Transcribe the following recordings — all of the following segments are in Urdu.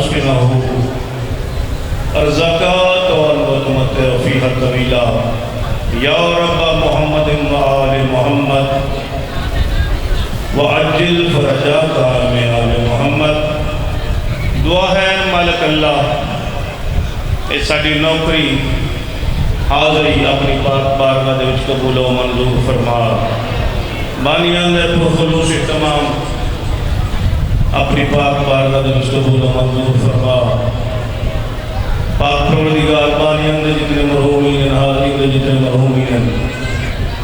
مسكنه الزكاة والمتمتع فيها الطويلة يا رب محمد وآل محمد وعجل فرجاك من آل محمد. دعا ہے مالک اللہ اے ساڈی نوکری حاضری اپنی پاک بارگاہ دے وچ قبول و منظور فرما. بانیاں دے پرخلوص تمام اپنی پاک بارگاہ دے وچ قبول و منظور فرما. پاک پروردگار بانیاں دے جتنے مرحومین ہیں حاضرین دے جتنے مرحومین ہیں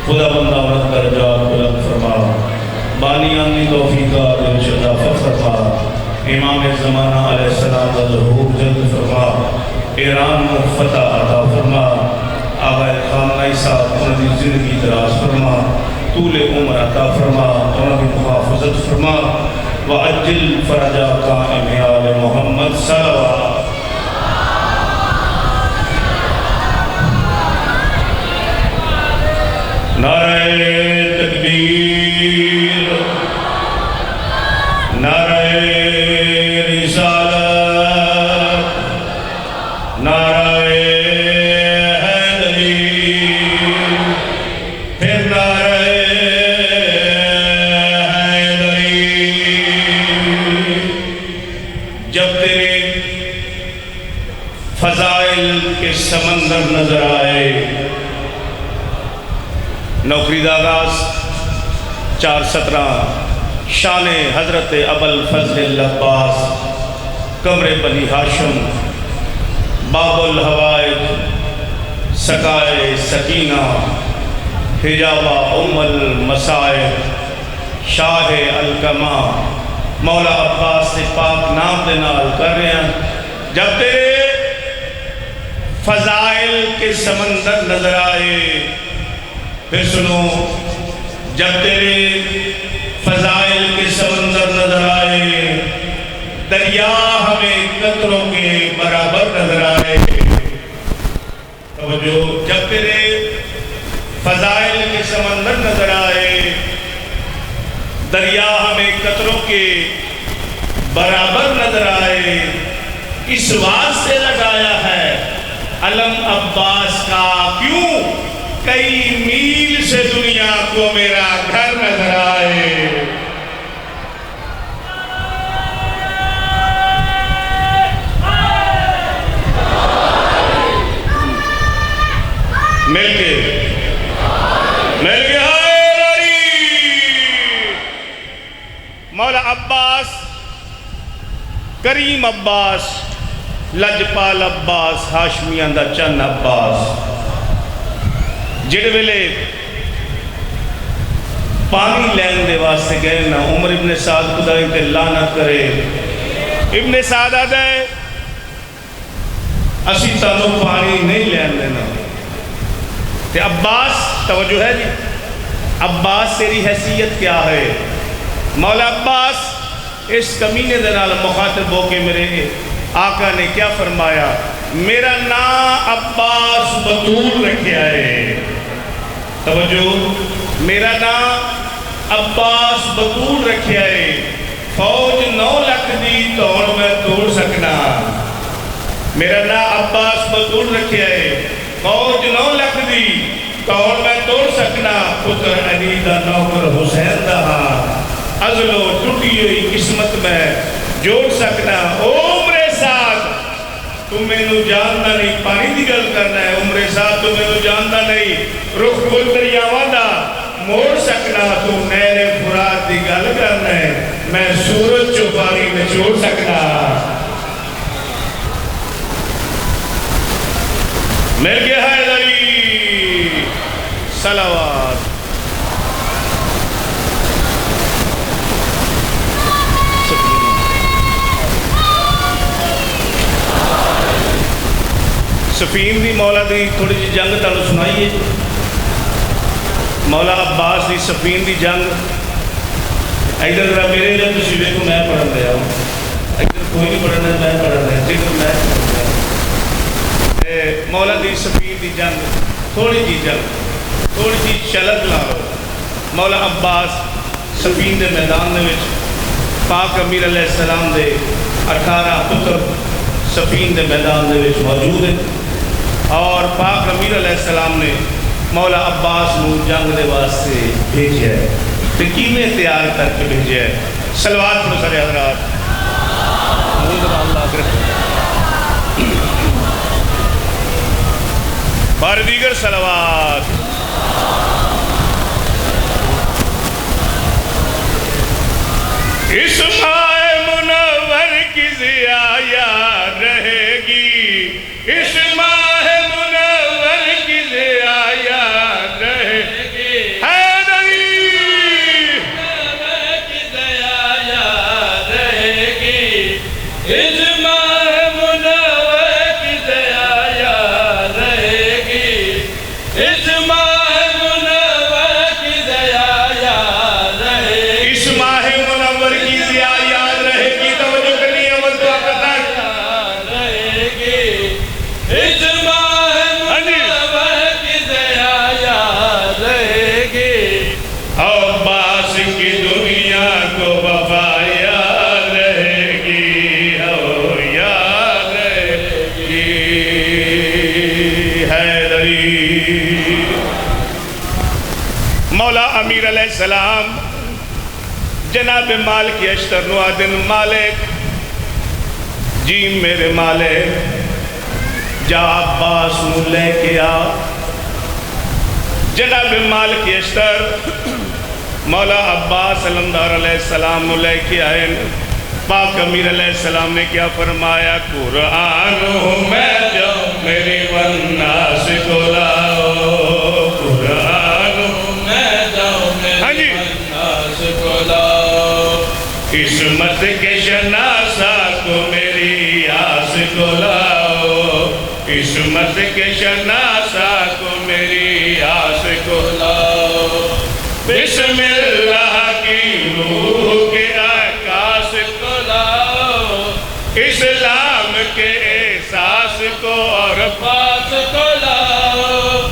خدا بندہ عورت کا رجال بلند فرما. بانیاں دی توفیقات انشاءاللہ فرما. امام زمانہ علیہ السلام کا ظہور جلد فرما. ایران کو فتح عطا فرما. آباء خامنہ صاحب انہوں نے زندگی دراز فرما. طول عمر عطا فرما. انہوں نے محافظت فرما. وعجل فرجاک من آل محمد صلوات. نعرہ تکبیر، نعرہ رسالت، نعرہ حیدری، پھر نعرہ حیدری. جب تیرے فضائل کے سمندر نظر آئے، نوکری دا آغاز 4:17 شان حضرت ابوالفضل العباس قمر بنی ہاشم باب الحوائج سقائے سکینہ حجابہ ام المصائب شاہ الکما مولا عباس سے پاک نام دے نال کر رہے ہیں. جب تیرے فضائل کے سمندر نظر آئے، پھر سنو، جب تیرے فضائل کے سمندر نظر آئے، دریا ہمیں قطروں کے برابر نظر آئے. توجہ، جب تیرے فضائل کے سمندر نظر آئے، دریا ہمیں قطروں کے برابر نظر آئے. اس واسطے لگایا ہے علم عباس کا، کیوں؟ کئی میل سے دنیا کو میرا گھر نظر آئے. مل کے مولا عباس، کریم عباس، لجپال عباس، ہاشمیاں دا چند عباس، جڑے ویلے پانی لین دے واسطے گئے نا، عمر ابن سعد خدا ان تے لعنت کرے. ابن سعد آ جائے اسی تانوں پانی نہیں لین دینا. تے عباس، توجہ ہے جی، عباس تیری حیثیت کیا ہے؟ مولا عباس اس کمینے دے نال مخاطب ہو کے میرے آقا نے کیا فرمایا؟ میرا نام عباس بطول رکھیا ہے. توجہ، میرا نام عباس بطول رکھیا ہے. فوج 9 لکھ دی توڑ میں توڑ سکنا. میرا نام عباس بطول رکھیا ہے. فوج 9 لکھ دی توڑ میں توڑ سکنا. پتر علی دا نوکر حسین دا ہاں ازل و ٹوٹی ہوئی قسمت میں جوڑ سکنا. عمر ساتھ تم میں نو جانتا نہیں، پانی دی گل کرنا ہے. عمر ساتھ تم میں نو جانتا نہیں، رخ گل دریاواں دا موڑ سکنا. تم نہر فرات دی گل کرنا ہے، میں سورج چو پانی نچوڑ سکنا. مل گیا حیدری صلوات. سفین دی مولا دی تھوڑی جی جنگ تانوں سنائیے. مولا عباس دی سفین دی جنگ. ادھر ذرا میرے لیے تسی ویکھو، میں پڑھن دیا ہوں. ادھر کوئی نہیں پڑھنا، میں پڑھن دیا ذکر میں پڑھن دیا. مولا دی سفین دی جنگ، تھوڑی جی جنگ، تھوڑی جی چلک لاؤ. مولا عباس سفین دے میدان دے وچ پاک امیر علیہ السلام دے 18 پتر سفین دے میدان دے وچ موجود ہیں اور پاک امیر علیہ السلام نے مولا عباس نو جنگ دے واسطے بھیجا ہے تے کیویں تیار کر کے بھیجا ہے. صلوات پڑھو سارے حضرات. بار دیگر صلوات. اس ماہ منور کی ضیا یاد رہے گی. اس ماہ منور کی ضیا یاد رہے گی. حیدری منور کی ضیا یاد رہے گی. اس ماہ منور کی ضیا یاد رہے گی. اس ماہ منور کی ضیا یاد رہے گی. اس ماہ منور کی ضیا یاد رہے گی. توجہ کرنی ہے وقت وقت یاد رہے گی. اس ماہ منور کی ضیا یاد رہے گی. عباس کی دنیا کو وفا یاد رہے گی. او یاد رہے گی. حیدری. مولا امیر علیہ السلام جناب مالک اشتر نو آدن مالک جی میرے مالک جا عباس نو لے کے آ. جناب مالک اشتر مولا عباس علمدار علیہ السلام نو لے کے آئے. پاک امیر علیہ السلام نے کیا فرمایا؟ قرآن ہوں میں جو میری والناس کو لاؤ. قرآن ہوں میں جو میری والناس کو لاؤ. قسمت کے شناسا کو میری آس کو لاؤ. قسمت کے شناسا کو میری آس کو لاؤ. بسم اللہ کی روح کے آکاس کو لاؤ. اسلام کے احساس کو اور پاس کو لاؤ.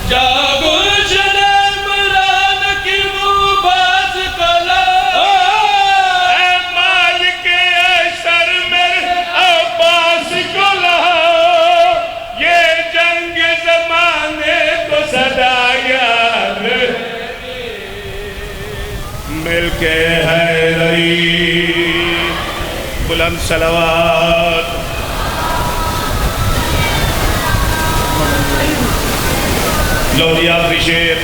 جاگو جناب مران کی وہ باس کو لاؤ. اے مالک اشتر میرے عباس کو لاؤ. یہ جنگ زمانے کو صدا یاد مل کے حیدری. بلند صلوات. لو جی آخری شیر.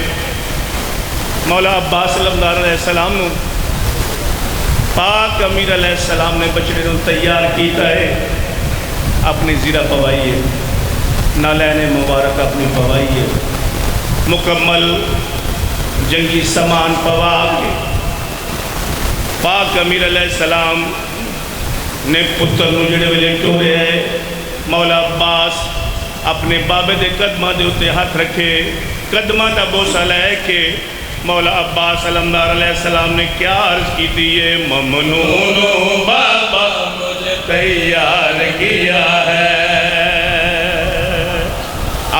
مولا عباس علمدار علیہ السلام نو پاک امیر علیہ السلام نے بچڑے نو تیار کیتا ہے. اپنی زیرہ پوائی ہے. نالین مبارک اپنی پوائی ہے. مکمل جنگی سامان پوا کے پاک امیر علیہ السلام نے پتر نو جڑے ویلے ٹورے ہے. مولا عباس اپنے بابے دے قدمہ دے اتے ہاتھ رکھے. قدمہ دا بوسہ لے کے مولا عباس علمدار علیہ السلام نے کیا عرض کی دیئے؟ ممنون بابا مجھے تیار کیا ہے.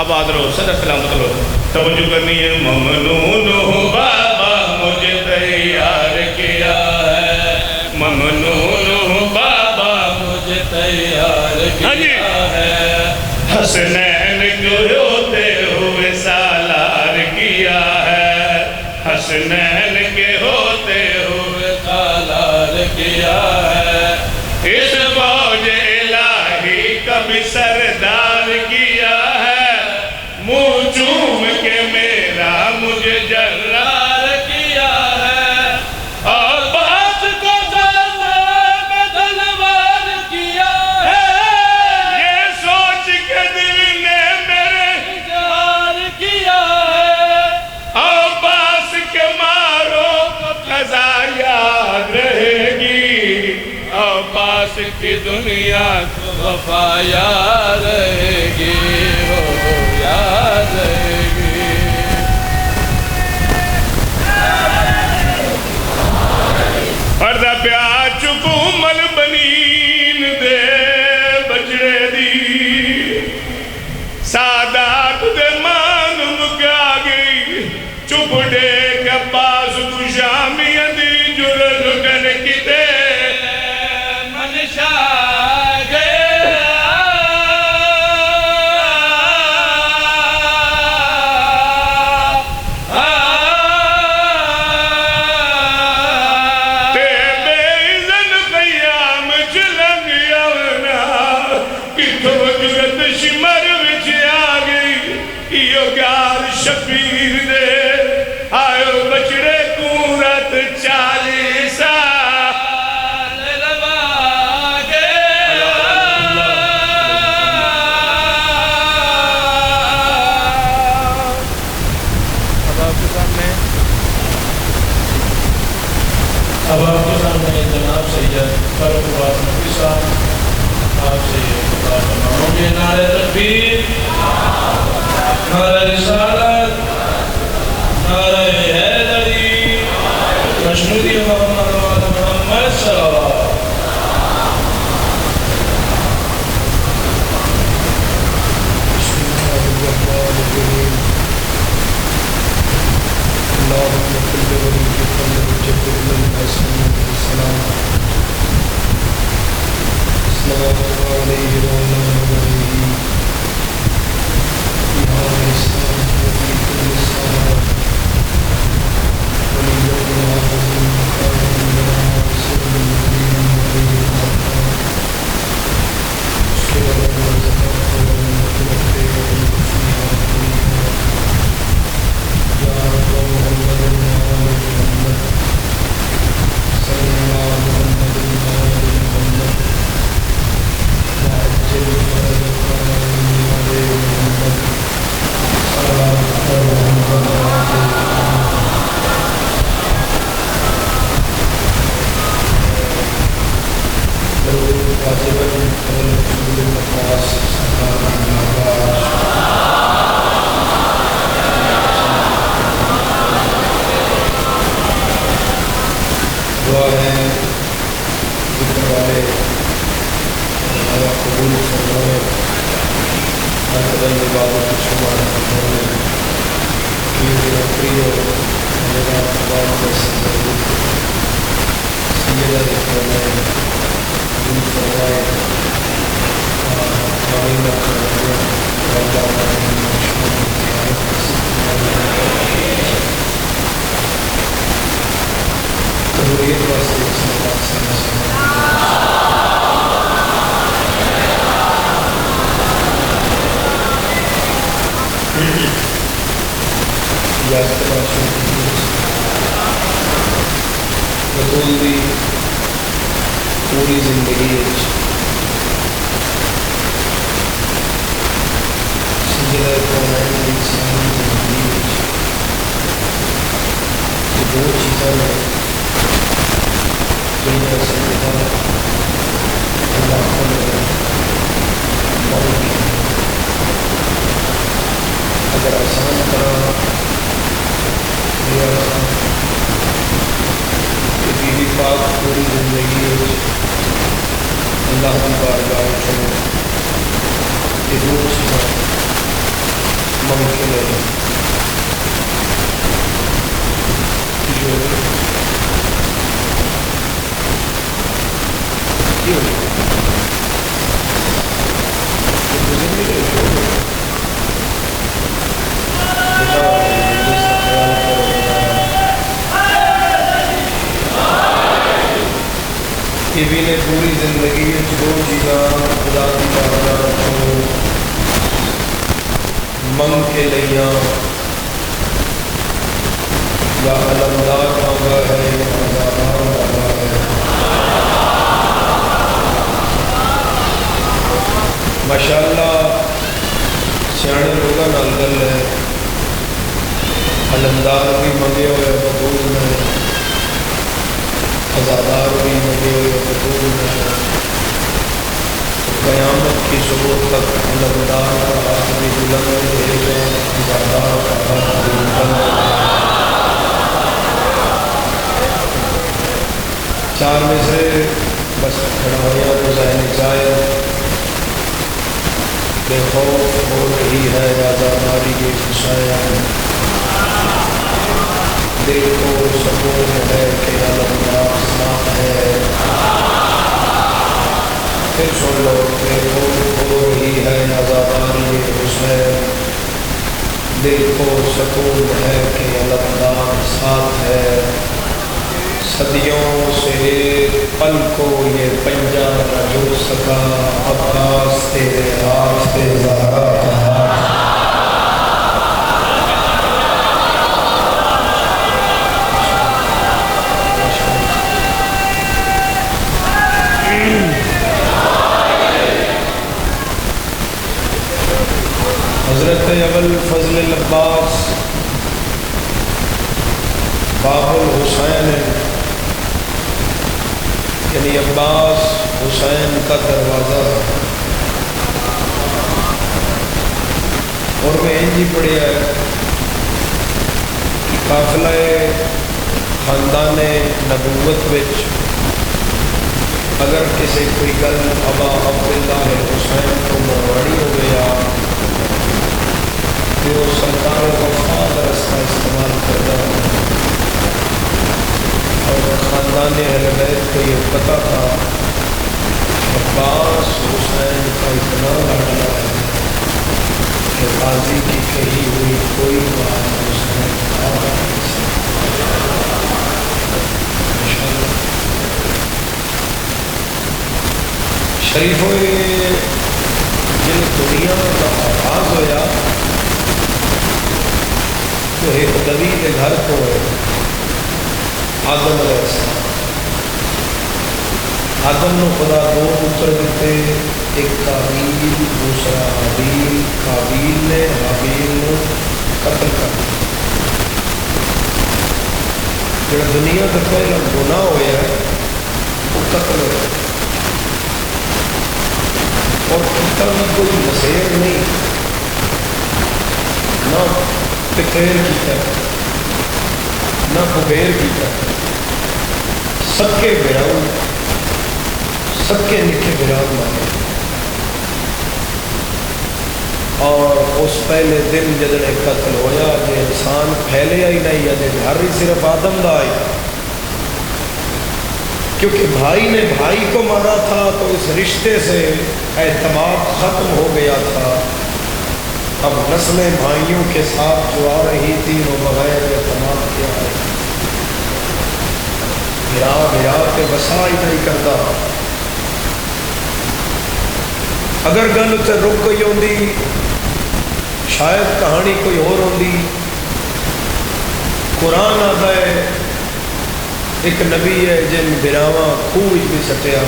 آباد رہو صدر سلامت رہو. توجہ کرنی ہے. ممنون بابا مجھے تیار کیا ہے. ممنون بابا مجھے تیار کیا ہے. حسنین کو ہوتے ہوئے سالار کیا ہے. حسنین کے ہوتے ہوئے سالار کیا ہے. اس فوج الہی کا بھی سردار کیا ہے. منہ چوم کے میرا مجھے جرار کیا ہے. اور بات کو زلزلہ میں دلوار کیا ہے. یہ سوچ کے دل نے میرے اظہار کیا ہے. عباس کے مارو کو قضا یاد رہے گی. عباس کی دنیا کو وفا یاد رہے گی. یاد رہے گی. پردہ پیا چکو مل بنین دے بچڑے دی. سادات دے مان مکا گئی. چپ ڈے کے پاس کشامی دی جر لٹن کی دے منشا نعرہ تکبیر، نعرہ رسالت، نعرہ حیدری، مشہوری محمد محمد صلی اللہ علیہ وسلم۔ اللهم صل وسلم وجبر السلام صلوات الله عليه وعلى آله في هذا الإسلام وفي كل الصلاة وليوم العظيم مقام الله رسول النبي عليه الصلاة والسلام والزكاة والمغفرة والمغفرة يا رب محمد وآل محمد صلى الله على محمد وآل محمد وعجل فرجك على محمد صلى الله عليه وسلم۔ درود واجباً قبل رسول المقاص صلى الله عليه وسلم۔ دعا ہے ذکر والے اللہ قبول فرمائے، ہر قدم عبادت شمار فرمائے، پیر نوکری اور میرا اقبال کا سنگر سیدہ فرمائے، دل فرمائے، آمینہ فرمائے، اللہ ضروریت واسطے صلوات سے رسول دی پوری زندگی سیدہ کونین دی انسانی زندگی یہ دو چیزیں ہیں جنہیں سیدہ اللہ نے مانگی۔ اگر آسان کرا یہ آسان کہ بیوی پاک پوری زندگی اللہ کی بارگاہ میں یہ دو چیزیں ممکن ہے جو بھی نے پوری زندگی دو چیزاں خدا کی بارگاہ کو منگ کے لیاں، یا علمدار مانگا ہے یا عزادار مانگا ہے۔ ماشاءاللہ سیانے لوگوں نال گل ہے، علمدار بھی منگے ہوئے بطول میں، عزادار بھی منگے ہوئے بطول میں، قیامت کی صبح تک علمدار کا ہاتھ بھی بلند رہے گا، عزادار کا ہاتھ بھی بلند رہے گا۔ چار میں سے بس کھڑاویاں کو ذہن چاہے، بے خوف ہو رہی ہے عزاداری کے حسین، دل کو سکون ہے کہ علمدار ساتھ ہے۔ پھر سن لو، بے خوف ہو رہی ہے عزاداری کے حسین، دل کو سکون ہے کہ علمدار ساتھ ہے۔ صدیوں سے ایک پل کو یہ پنجہ نہ جڑ سکا، عباس تیرے ہاتھ پہ زہرا کا ہاتھ۔ حضرت ابوالفضل العباس باب الحسین یعنی عباس حسین کا دروازہ، انجی پڑھیا ہے کہ قافلہ خاندان نبوت وچ اگر کسی کوئی گل ابا عبداللہ حسین کو مروڑی ہو گیا تو وہ سلطان وفاد رستہ استعمال کرتا اور خاندان اہل بیت کو یہ پتہ تھا عباس حسین کا اتنا لاڈلا ہے کہ قاضی کی کہی ہوئی کوئی بات حسین کھا نہیں سکتا۔ شریفوں جن دنیا کا آغاز ہویا تو ایک نبی کے گھر کو آدم علیہ السلام۔ آدم نے خدا دو پتر دیتے، ایک قابیل دوسرا حابیل۔ قابیل نے حابیل کو قتل کر دیا۔ جڑا دنیا کا پہلا گناہ ہوا ہے وہ قتل ہوا اور کتا بھی کوئی مسیر نہیں، نہ پکیر کیتا نہ کبیر کیتا، سب کے براؤ سب کے نکے براؤ مارے۔ اور اس پہلے دن جدنے قتل ہویا کہ انسان پھیلیا ہی نہیں ہے، گھر ہی صرف آدم دا آئی، کیونکہ بھائی نے بھائی کو مارا تھا تو اس رشتے سے اعتماد ختم ہو گیا تھا۔ اب نسلیں بھائیوں کے ساتھ جو آ رہی تھی وہ بغیر اعتماد کیا ہے، گرا کے وسا ہی نہیں کرتا۔ اگر گل اتنے رک گئی ہوندی شاید کہانی کوئی اور ہوندی۔ قرآن آتا ہے ایک نبی ہے جن براواں خوہ بھی سٹیا،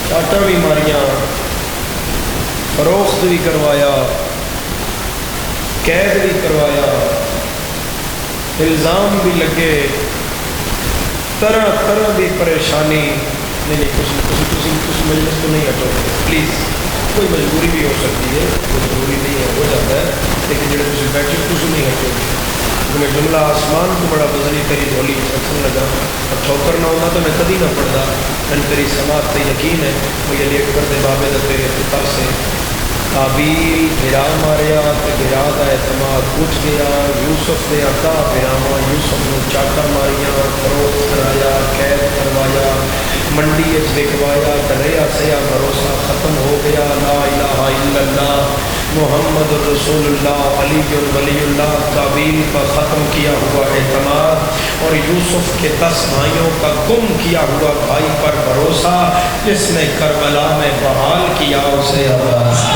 چاٹا بھی ماریاں، فروخت بھی کروایا، قید بھی کروایا، الزام بھی لگے، طرح طرح کی پریشانی۔ نہیں کچھ مجلس تو نہیں ہٹو پلیز، کوئی مجبوری بھی ہو سکتی ہے، کوئی ضروری نہیں ہے، ہو جاتا ہے، لیکن جڑے تم بیٹھے کچھ نہیں ہٹو۔ میں جملہ آسمان کو بڑا وزنی تیری بولی سکھن لگا اور ٹھوکر نہ ہونا تو میں کدی نہ پڑھتا۔ میں تیری سماعت تے یقین ہے وہ یہ اکبر دے بابے دا تیرے پتا سے قابیل بھرا ماریا تے بھرا دا اعتماد اٹھ گیا۔ یوسف نے عطا بھراواں یوسف نے چاٹا ماریاں، فروخت کرایا، قید کروایا، منڈی بکوایا، ڈریا سیا بھروسہ ختم ہو گیا۔ لا الہ الا اللہ محمد رسول اللہ علی ولی اللہ۔ قابیل کا ختم کیا ہوا اعتماد اور یوسف کے 10 بھائیوں کا گم کیا ہوا بھائی پر بھروسہ، جس نے کربلا میں بحال کیا اسے عباس۔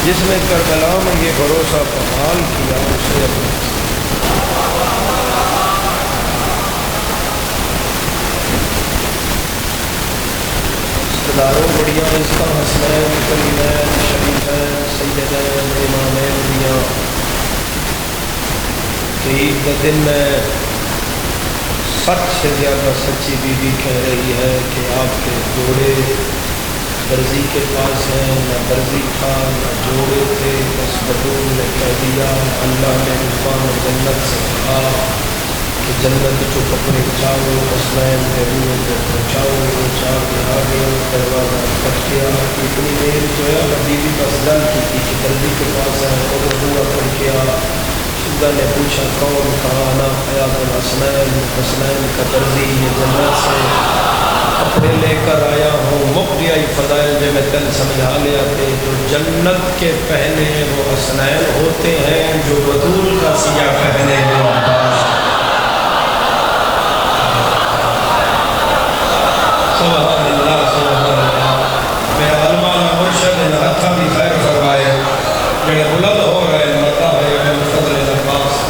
جس نے کربلا میں یہ بھروسہ بحال کیا اسے عباس۔ رشتداروں بڑیاں عزتاں حسنین کریمین شریفین سیدین امامین دیاں کہ عید کا دن میں 60 سے زیادہ سچی بی بی کہہ رہی ہے کہ آپ کے جوڑے درزی کے پاس ہیں، نہ درزی تھا نہ جوڑے تھے، بس بدون نے کہہ دیا۔ اللہ نے عرفان جنت سے کہا جنت جو کپڑے چاہو حسنین کے روح کو پہنچاؤ وہ چاہ کے آگے دروازہ کٹ گیا اتنی دیر جو ہے بی بی بس گل کی تھی کہ دردی کے پاس ہے اور وہ ہوا پڑھ گیا شدہ نے پوچھا کون کہا نا حیات الحسنین حسنین کا درزی یہ جنت سے کپڑے لے کر آیا ہوں مک گیا فضائل جو میں تن سمجھا لیا تھے جو جنت کے پہنے وہ حسنین ہوتے ہیں جو بطول کا سیاہ پہنے وہ عباس سبحان اللہ سبحان اللہ میرا علماء مرشد ہتھا بھی خیر فرمائے جڑے بلند ہو رہے متا ہے من فضل العباس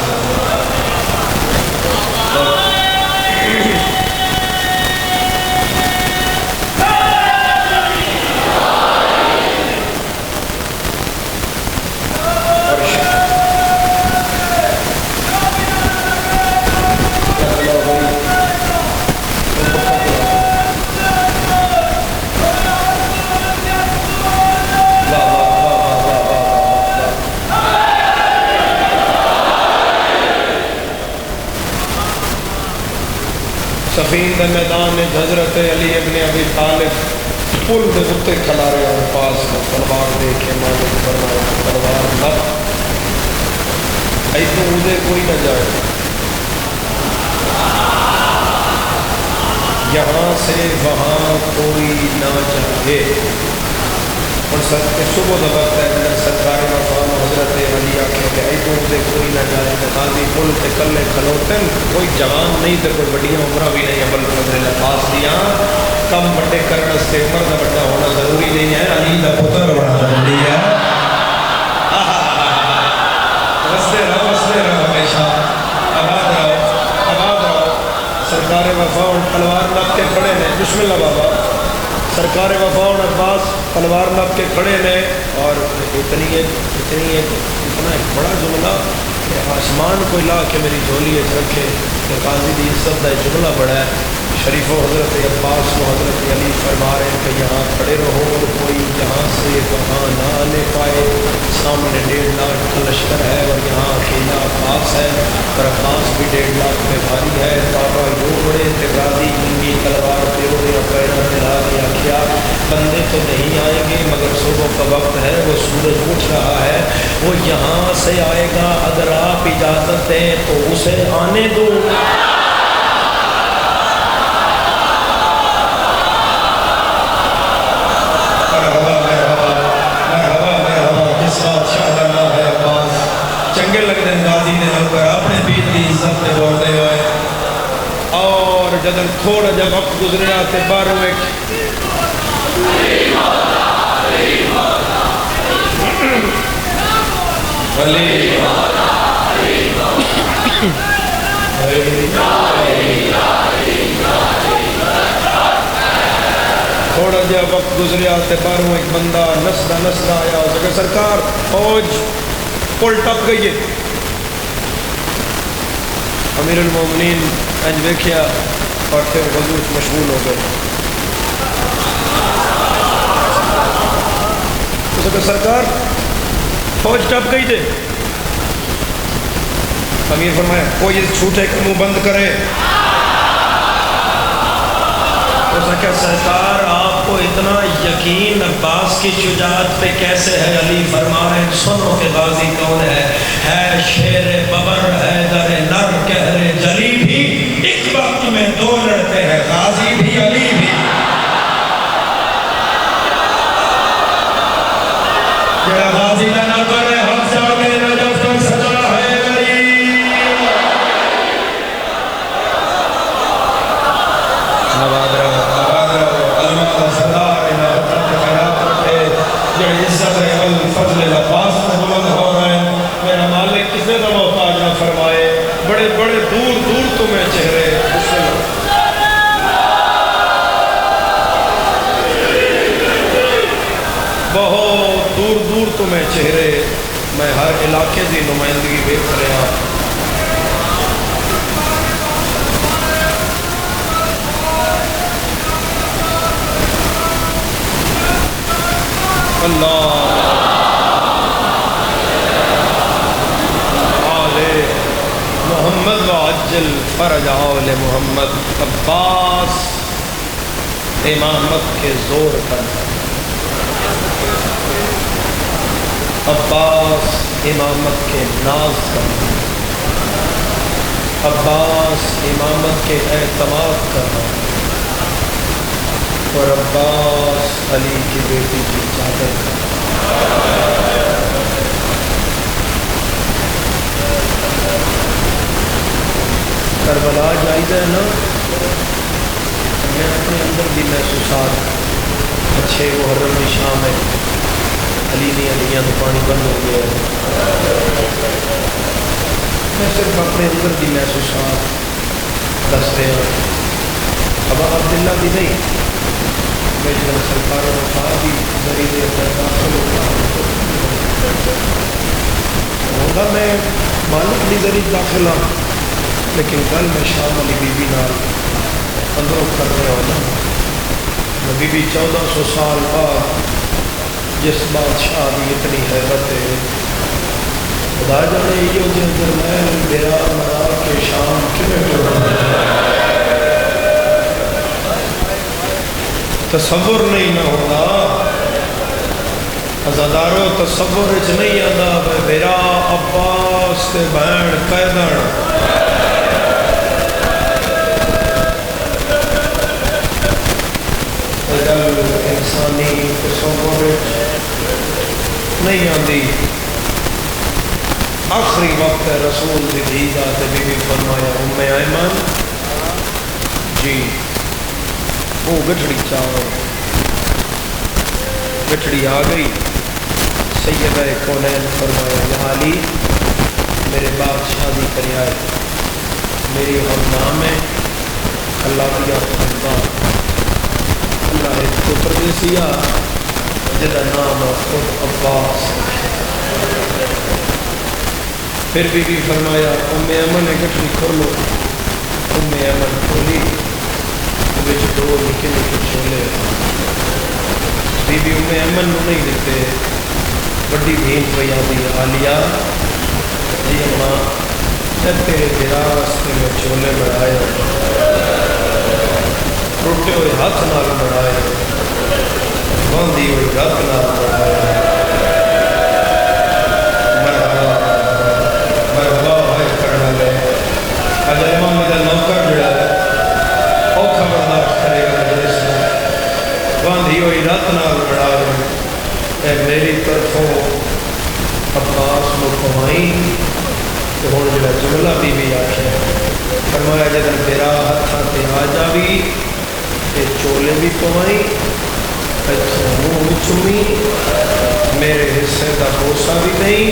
سفین دے میدان میں حضرت علی ابن ابی طالب پل دے اتنے کھلا رہے اور پاس میں تلوار دے کے مالک فرمایا تلوار نہ ایسے ادھر کوئی نہ جائے یہاں سے وہاں کوئی نہ جائے اور صبح دا وقت ہے اندر سرکار مقام حضرت علی آکھے کہ ایسے ادھر کوئی نہ جائے غازی پل تے کلے کھلوتے کوئی جوان نہیں تے کوئی بڑیاں عمرہ بھی نہیں ہے بلکہ فضل العباس دیا کم بڑے کرنے سے عمر دا بڑا ہونا ضروری نہیں ہے علی دا پتر بڑا ضروری ہے وستے رہو ہمیشہ آباد رہو سرکار وفا تلوار نب کے کھڑے نے بسم اللہ بابا سرکار وفا عباس تلوار نب کے کھڑے نے اور اتنا ایک بڑا جملہ کہ آسمان کو لا کے میری جھولی رکھے کہ قاضی دی عزت کا جملہ بڑا ہے شریف و حضرت عباس و حضرت علی فرما رہے ہیں کہ یہاں کھڑے رہو اور کوئی یہاں سے وہاں نہ آنے پائے سامنے 1.5 لاکھ کا لشکر ہے اور یہاں اکیلا عباس ہے اور عباس بھی 1.5 لاکھ میں بھاری ہے بابا یوں بڑے غازی ننگی تلوار پہ انہیں پیرا دلا دیا کیا بندے تو نہیں آئیں گے مگر صبح کا وقت ہے وہ سورج اٹھ رہا ہے وہ یہاں سے آئے گا اگر آپ اجازت دیں تو اسے آنے دو چنگے لگتے ہیں غازی نے ہوکر اپنے بیت کی عزت سے بولتے ہوئے اور جب تھوڑا جب وقت گزریا تے باروں ایک تھوڑا جہا وقت گزریا تے باروں ایک بندہ نسدا آیا اس کہ سرکار فوج پل ٹپ گئی ہے امیر المومنین انج دیکھیا اور پھر حضور مشغول ہو گئے اس کہ سرکار فوج ٹپ گئی تھے امیر فرمایا کوئی اس جھوٹے کا منہ بند کرے اس نے کہا سرکار آپ کو اتنا یقین عباس کی شجاعت پہ کیسے ہے علی فرما رہے ہیں سنو کہ غازی کون ہے شیر ببر حیدر نر کہر جلی بھی ایک وقت میں 2 لڑتے ہیں غازی بھی علی بھی جڑا غازی کا نہ کرے ہم جاگے نجف تک سجا ہے علی آباد رہو علماء صدار انہا خیرات رکھے جڑے عزت فضل العباس میں بلند ہو رہے ہیں میرا مالک کسی کا محتاج نہ فرمائے بڑے بڑے دور دور تمہیں چہرے بہت دور دور تمہیں چہرے میں ہر علاقے دی نمائندگی دیکھ رہا اللہ آلِ محمد محمد وعجل فرج آل محمد. عباس امامت کے زور پر، عباس امامت کے ناز پر، عباس امامت کے اعتماد کرنا، اور عباس علی کی بیٹی کی چادر کرنا. کربلا جائزہ ہے نا، میں اپنے اندر بھی محسوسات اچھے محرم کی شام ہے، علی علیاں تو پانی بند ہو گیا ہے، میں صرف اپنے اندر کی محسوسات دس رہا ہوں. اب عبداللہ بھی نہیں، میں جب سرکار وفا بھی ذریعے اندر داخل ہوگا میں مالک بھی ذریعے داخل ہوں، لیکن کل میں شام علی بی بی نال اندروں کر رہا ہوں. بی بی 1400 سال بعد جس بادشاہ کی اتنی حیرت ہے، خدا جانے یہ جرمین میرا مرا کے شام کیوں تصور نہیں نہ ہوتا. ازادارو تصور چ نہیں آتا میرا عباس تے بہن قیدر انسانی تصور نہیں آتی. آخری وقت ہے رسول کی دھی کا تے بی بی فرمایا ام ایمن جی وہ گٹھڑی چاہو، گٹھڑی آ گئی. سیدہ کونین فرمایا یا علی میرے بادشاہ دی کریائے، میری ہم نام ہے اللہ دیا خاندان، اللہ ایک پتر دے سیا جدا نام خود عباس. پھر بی بی فرمایا ام ایمن نے گٹھڑی کھولو. ام ایمن کھولی، وچ دو نکے نکے چھولے. بی بی ام ایمن نو نہیں دیتے، بڑی بھین پہ آدھی عالیہ جی اماں تیرے برا واسطے میں چھولے بڑھائے، ٹوٹے ہوئے ہاتھ نال بڑھائے، باندھی ہوئی رات نال بڑھائے. مرحبا ہے کرنا لے اجل امام میرا نوکر جڑا ہے اوکھا برداشت کرے گا مجلس میں. باندھی ہوئی رات نال بڑھائے، اے میری طرفوں عباس کو کمائی. تو ہوں جڑا جملہ بی بی آخیا فرمایا جدن میرا ہاتھاں تے آ جاوی تے چولے بھی کمائی، منہ بھی چومی، میرے حصے کا بوسا بھی نہیں،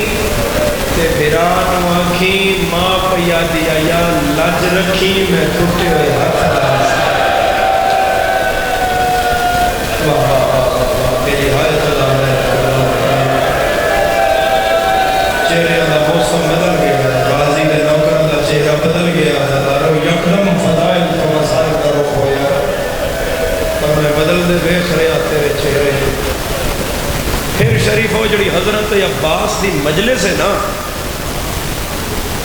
تے میرا نو آکھی ماں پیا دیا یا لج رکھی میں ٹوٹے ہوئے ہاتھ میری حالت چہرے کا موسم بدل گیا، غازی کے نوکر کا چہرہ بدل گیا. یکدم فضائل کو مسائل کا رخ ہویا اور میں بدل دے دیکھ رہے تیرے چہرے. پھر شریف ہو جڑی حضرت عباس دی مجلس ہے نا،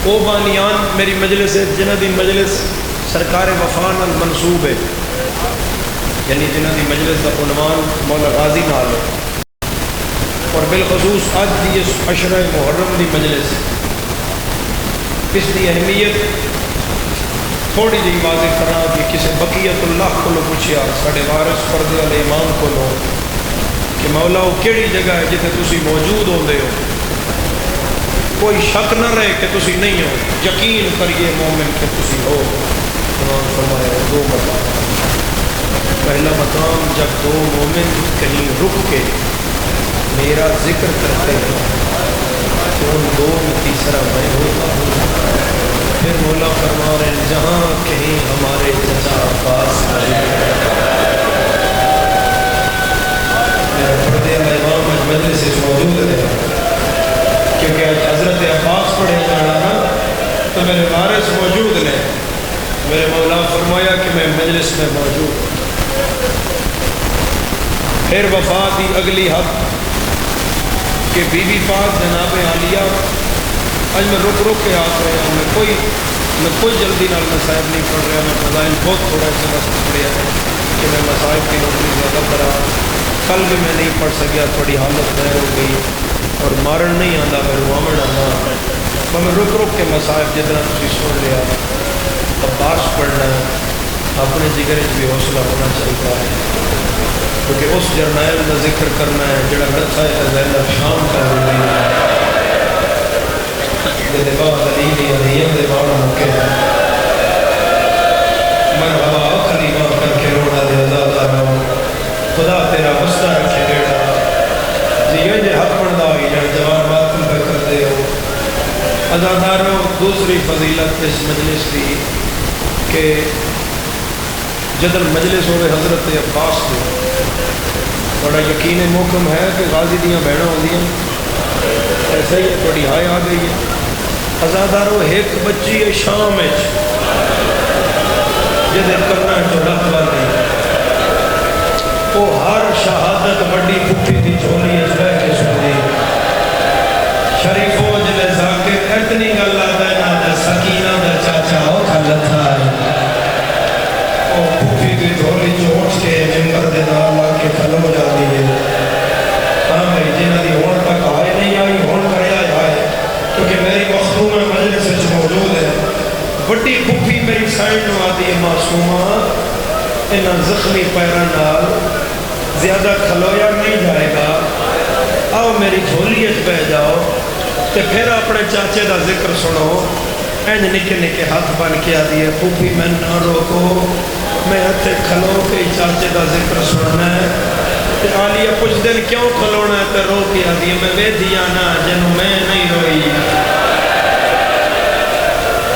وہ بانیان میری مجلس ہے جنہ دی مجلس سرکار وفا نال منسوب ہے، یعنی جنہ دی مجلس کا عنوان مولا غازی نال ہے. اور بالخصوص آج دی اس عشرہ محرم دی مجلس، اس دی اہمیت تھوڑی جی واضح کرا کہ کسی بقیت اللہ کو پوچھیا ساڑھے وارث پردے والے امام کو کہ مولا وہ کیڑی جگہ ہے جتے تسی موجود ہوندے ہو، کوئی شک نہ رہے کہ تسی نہیں ہو، یقین کریے مومن کہ تسی ہو. امام فرمایا دو مقام. پہلا مقام جب دو مومن کہیں رک کے میرا ذکر کرتے ہیں تو ان دو میں تیسرا میں ہوتا ہوں. پھر مولا فرما رہے ہیں جہاں کہیں ہمارے چچا عباس میرا پردے والا امام مجلس سے موجود ہے کیونکہ آج حضرت عباس پڑھے جانا نا تو میرے وارث موجود نے. میرے مولا فرمایا کہ میں مجلس میں موجود. پھر وفات کی اگلی حد کہ بی بی پاک جناب عالیہ آج میں رک کے آ رہے ہوں، میں کوئی میں کوئی جلدی نال مصائب نہیں پڑھ رہا، میں فضائل بہت تھوڑا سے بس پڑھیا ہے کہ میں مصائب کی نوکری زیادہ کرا. کل بھی میں نہیں پڑھ سکیا، تھوڑی حالت خیر ہو گئی اور مارن نہیں آتا، میں روامن آنا. میں رک رک کے مصائب جتنا تھی سن لیا. عباس پڑھنا ہے، اپنے جگر بھی حوصلہ ہونا چاہیے ہے، کیونکہ اس جرنیل کا ذکر کرنا ہے جڑا نتھا ہے زینب شام کر رہی ہے بعد علی علیہم دے باڑ مکے مرحبا کلیمہ کر کے روڑا دے آزادہ رہو، خدا تیرا وسطہ رکھے ریڑا جیئے جے حق پڑھدا ہوئی جان جوان بات تم پہ کر دے ہو. آزاداروں دوسری فضیلت اس مجلس کی کہ جدن مجلس ہوئے حضرت عباس کو بڑا یقین محکم ہے کہ غازی دیاں بہنیں ہوندی ہیں، ایسا ہی بڑی ہائے آ گئی ہے. ازادارو ایک بچی ہے شام جدن کرنا ہے جو رتبہ نہیں، وہ ہر شہادت بڑی پٹھی دی چولی اس بے کے سنی شریفوں جلے ذاکر اتنی گلہ دینا دے سکینہ دے چاچا ہو کھلت آئے وہ پٹھی دی چولی چوٹ کے ممبر دے نالا کے کھلو جا دیئے. ہاں بھائی جنہ دی ہون تک آئے نہیں آئی ہون کریا جائے کیونکہ میری مخدوم مجلس سے موجود ہے. بڑی پھوپھی میری سائن نو آدھی ہے معصومہ انہاں زخمی پیران نال زیادہ کھلویا نہیں جائے گا، آؤ میری جھولیت پہ جاؤ تے پھر اپنے چاچے دا ذکر سنو. اینج نکے نکے ہاتھ بن کے آدھی ہے پھوپھی میں نہ روکو، میں ہتھے کھلو کے چاچے دا ذکر سننا ہے. تے آلیہ کچھ دن کیوں کھلونا ہے تے رو کے آدھی ہے میں وے دیا نا جنوں میں نہیں روئی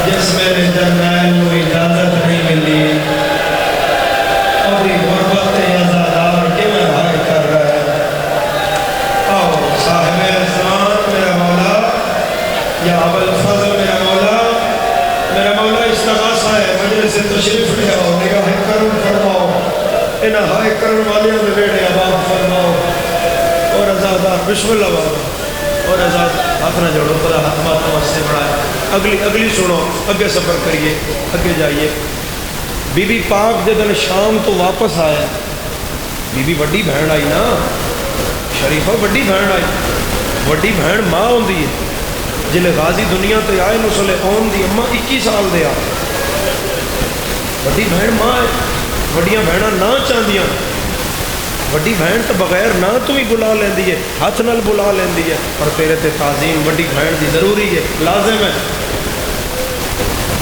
جس میرے جرنیل نو اجازت نہیں ملی اور یہ غربت ازادار کے میں بھائی کر رہا ہے. آؤ صاحب احسان میرا مولا یا ابو الفضل میرا مولا استغاثہ ہے مجلس سے تشریف لے آؤ، نگاہ کرم فرماؤ، انہاں ہائے کرم والیاں دے بیڑے آباد فرماؤ. اور ازادار بسم اللہ بابا اور ازاد اپنا جوڑو خدا حتمات واسطے بڑھائے. اگلی سنو، اگے سفر کریے، اگے جائیے. بی بی پاک جدن شام تو واپس آئے، بی بی وڈی بہن آئی نا شریفہ، وڈی بہن آئی. وڈی بہن ماں ہوندی ہے جلے غازی دنیا تے آئے نسلے اون دی اماں 21 سال دے آ. وڈی بہن ماں ہے، وڈیاں بہناں نہ چاندیاں. وڈی بہن تو بغیر نہ تو ہی بلا لیندی ہے، ہاتھ نال بلا لیندی ہے، پر تیرے تے تعظیم وڈی بہن دی ضروری ہے، لازم ہے.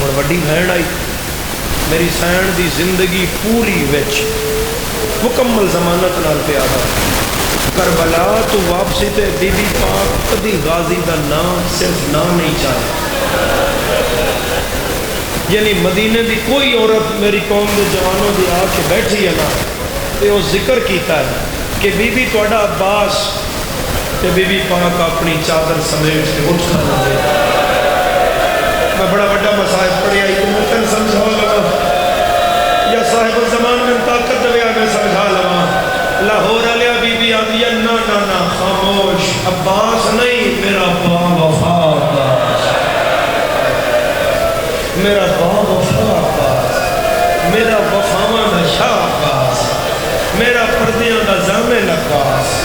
اور وڈی بہن آئی میری سین دی زندگی پوری وچ مکمل ضمانت نال پہ آتا. کربلا تو واپسی تے بی بی پاک کدی غازی دا نام صرف نام نہیں چاہے. یعنی مدینے دی کوئی عورت میری قوم دے جوانوں دی آ کے بیٹھی ہے نا تے وہ ذکر کیتا ہے کہ بی بی توڑا عباس تے بی بی پاک اپنی چادر سمیٹ کے اٹھ کھانا دے. میں بڑا بڑا مسائب پڑھی آئی تو میں سمجھا لگا یا صاحب الزمان میں طاقت دویا میں سمجھا لگا. لاہور علیہ بی بی آدھی ہے نا نا نا خاموش، عباس نہیں میرا با وفا عباس، میرا با وفا عباس، میرا وفاواں دا شاہ عباس، میرا پردیاں دا زامن عباس.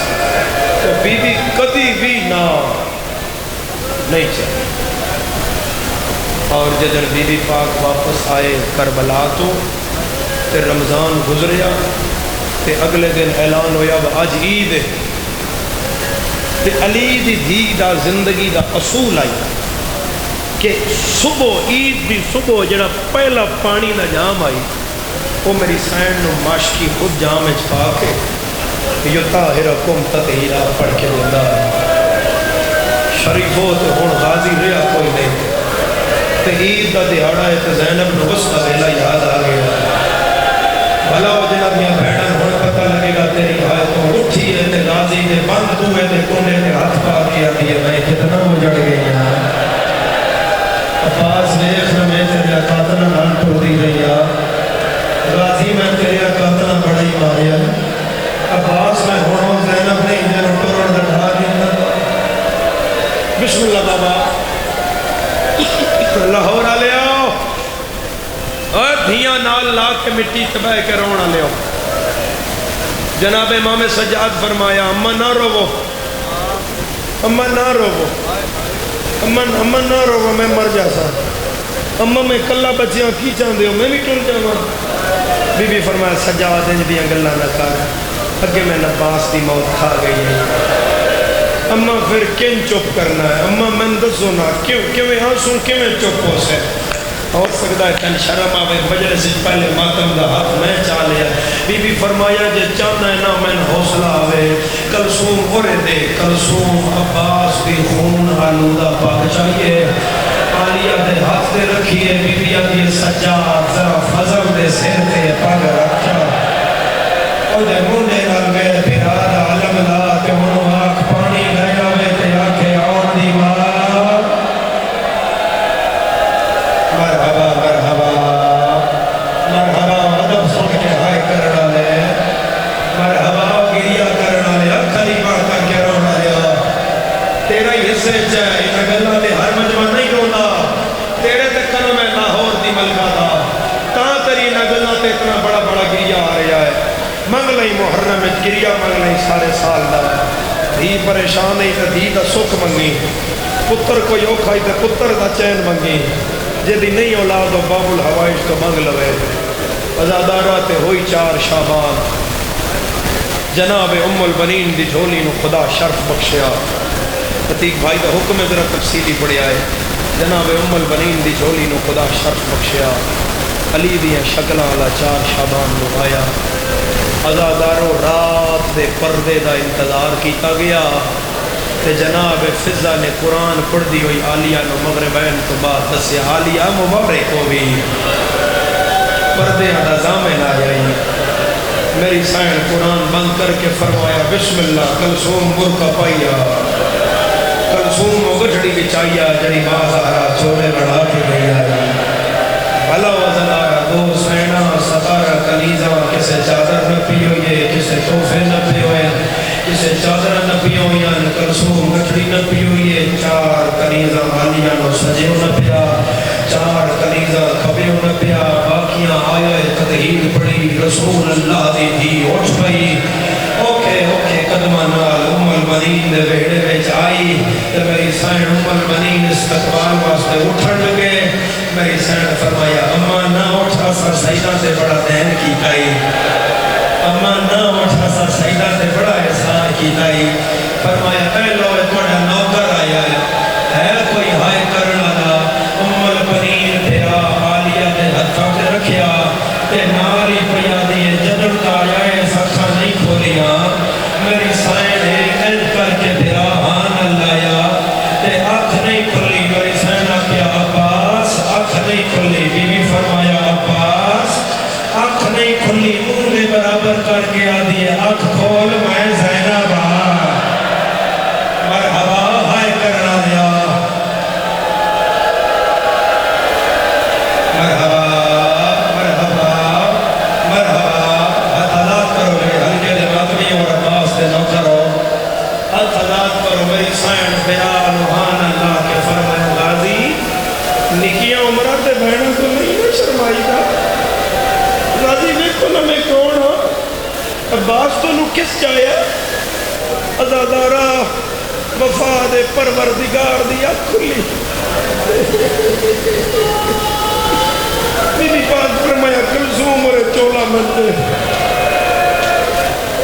تو بی بی کدی بھی نہ نہیں چاہیے. اور جدن بی بی پاک واپس آئے کربلا تو تے رمضان گزریا تے اگلے دن اعلان ہویا آج عید ہے تے علی دی دھی دا زندگی دا اصول آئی کہ صبح عید دی صبح جڑا پہلا پانی دا جام آئی وہ میری سین نو ماشکی خود جام اچ پا کے یو طاہرکم تطہیرا پڑھ کے دیندہ شریفو تے ہون غازی رہا کوئی نہیں تے عید دا دہاڑا ہے تے زینب نو اس کا ویلا یاد آ گیا. بھلا وہ جناب یہ بھیڑا ہون پتہ لگے گا تیری آئے تو اٹھی ہے تے غازی دے بند دوئے تے کونے تے ہاتھ پا کے آتی ہے میں کتنا ہو جڑ گئی ہیں. عباس دیکھنا میں تیرے قاتلہ نال ٹوڑی رہی ہے، غازی میں تیرے قاتلہ بڑی ماریا. عباس میں ہونوں زینب نے انہیں ٹوڑ دڑھا دیا. بسم اللہ بابا لاہور آ لے آؤ مٹی تباہ کے رونا لے جناب امام سجاد فرمایا اما نہ روو، اما نہ روو، اما نہ روو، میں مر جاسا، اما میں کلا بچیاں کی چاہتے ہو میں بھی ٹر جاواں۔ بی بی فرمایا سجاد انج دیاں گلاں نہ کر، اگے میں عباس دی موت کھا گئی ہے، اما پھر کن چپ کرنا ہے، اما میں دسو نا کیوں آنسوں کیوں چپ ہو سے؟ ہو سکتا ہے تن شرم آوے مجلس پہلے ماتم دا ہاتھ میں چاہ لیا۔ بی بی فرمایا جے چاہنا ہے نا میں حوصلہ آوے، کلثوم ہورے دے، کلثوم عباس بھی خون آلودہ پاک چاہیے، عالیہ دے ہاتھ دے رکھیے، بی بی آدھی سجاد ذرا فضل دے سیر دے پاک رکھا، او دے منڈے نال میرے پیراد عالم لا تے منو آنکھ پانی لے آوے تے آکھے اور دی ماں مرحبا مرحبا مرحبا ادب سن کے ہائے کرنا لے، مرحبا گریا کرنا لے، خلیفہ کر کے رونا لیا، تیرا ہی حصے چاہے انہا گلہ لے ہر مجمع نہیں رونا، تیرے تکن میں لاہور دی ملکہ دا تاں تری انہا گلہ تے اتنا بڑا بڑا گریا آ رہا ہے، منگ لئی محرم گریا منگ لئی سارے سال دا، دھی پریشان نہیں تا دھی دا سکھ منگی، پتر کوئی اوکھائی تا پتر دا چین منگی، جدی نہیں اولاد و باب الحوائج تو منگ لوے، ازادارہ تے ہوئی 4 شعبان، جناب ام البنین دی جھولی نو خدا شرف بخشیا، عتیق بھائی دا حکم ہے ذرا تفصیلی پڑھیا ہے، جناب ام البنین دی جھولی نو خدا شرف بخشیا، علی دیاں شکلہ والا 4 شعبان نو آیا، ازاداروں رات دے پردے دا انتظار کیتا گیا، تے جناب فضہ نے قرآن پڑھ دی ہوئی عالیہ نو مغربین تو بعد دسیا عالیہ مبارک ہو بھی پردے دا زامن آ جائی، میری سائن قرآن بند کر کے فرمایا بسم اللہ کلثوم برکا پائیا، کلثوم گھڑی بچائیا جڑی بازارہ چولے بڑھا کے گئی آئی، بھلا وزنارہ دو سینہ ستارہ کنیزہ کسے چادر نہ پی ہوئے کسے توفے نہ پی ہوئے کسے چادر نہ پی ہوئے کلثوم گھڑی نہ پی ہوئے، 4 کنیزہ عالیہ نو سجیو نہ پیا، 4 کنیزہ کھبیو نہ پیا، باقیاں آیا تطہیر پڑی، رسول اللہ دی تھی اٹھ پئی، اوکے قدمہ نال ام البنین دے ویڑے ویچ آئی، تے میری سائن ام البنین استقبال واسطے اٹھن لگے، میری سائن فرمایا اما نہ اٹھا سا سیدہ سے بڑا دین کی تائی، اما نہ اٹھا سا سیدہ سے بڑا احسان کی تائی، فرمایا اے لو تھوڑا نوکر آیا ہے کوئی ہائے کرنا دا، ام البنین تیرا عالیہ دے ہتھاں تے رکھیا، تے ناری پیا دیئے جدر کا آیا ہے سکھا نہیں کھولیا، میری سائن ایک کر کے تیرا ہان لایا، تے آنکھ نہیں کھلی، میری سائن کیا عباس آنکھ نہیں کھلی، بی بی فرمایا عباس آنکھ نہیں کھلی، منہ نے برابر کر کے آدھی ہے آنکھ کھول میں زینب مرحبا ہائے کرنا دیا، مرحبا مرحبا مرحبا، حتالات کرو میرے ہلکے دے ماتمی اور عباس دے نو کرو، حتالات کرو میری سائن بیان وحان اللہ کے فرمائے غازی، نکیاں عمرہ تے بہنوں کو نہیں نہ شرمائی گا، غازی دیکھو نا میں کون ہوں، عباس تو نو کس چاہیا، ازادارہ وفاد پروردگار دیا کھلی، بی بی پاک فرمایا کلثوم اور چولا مندے،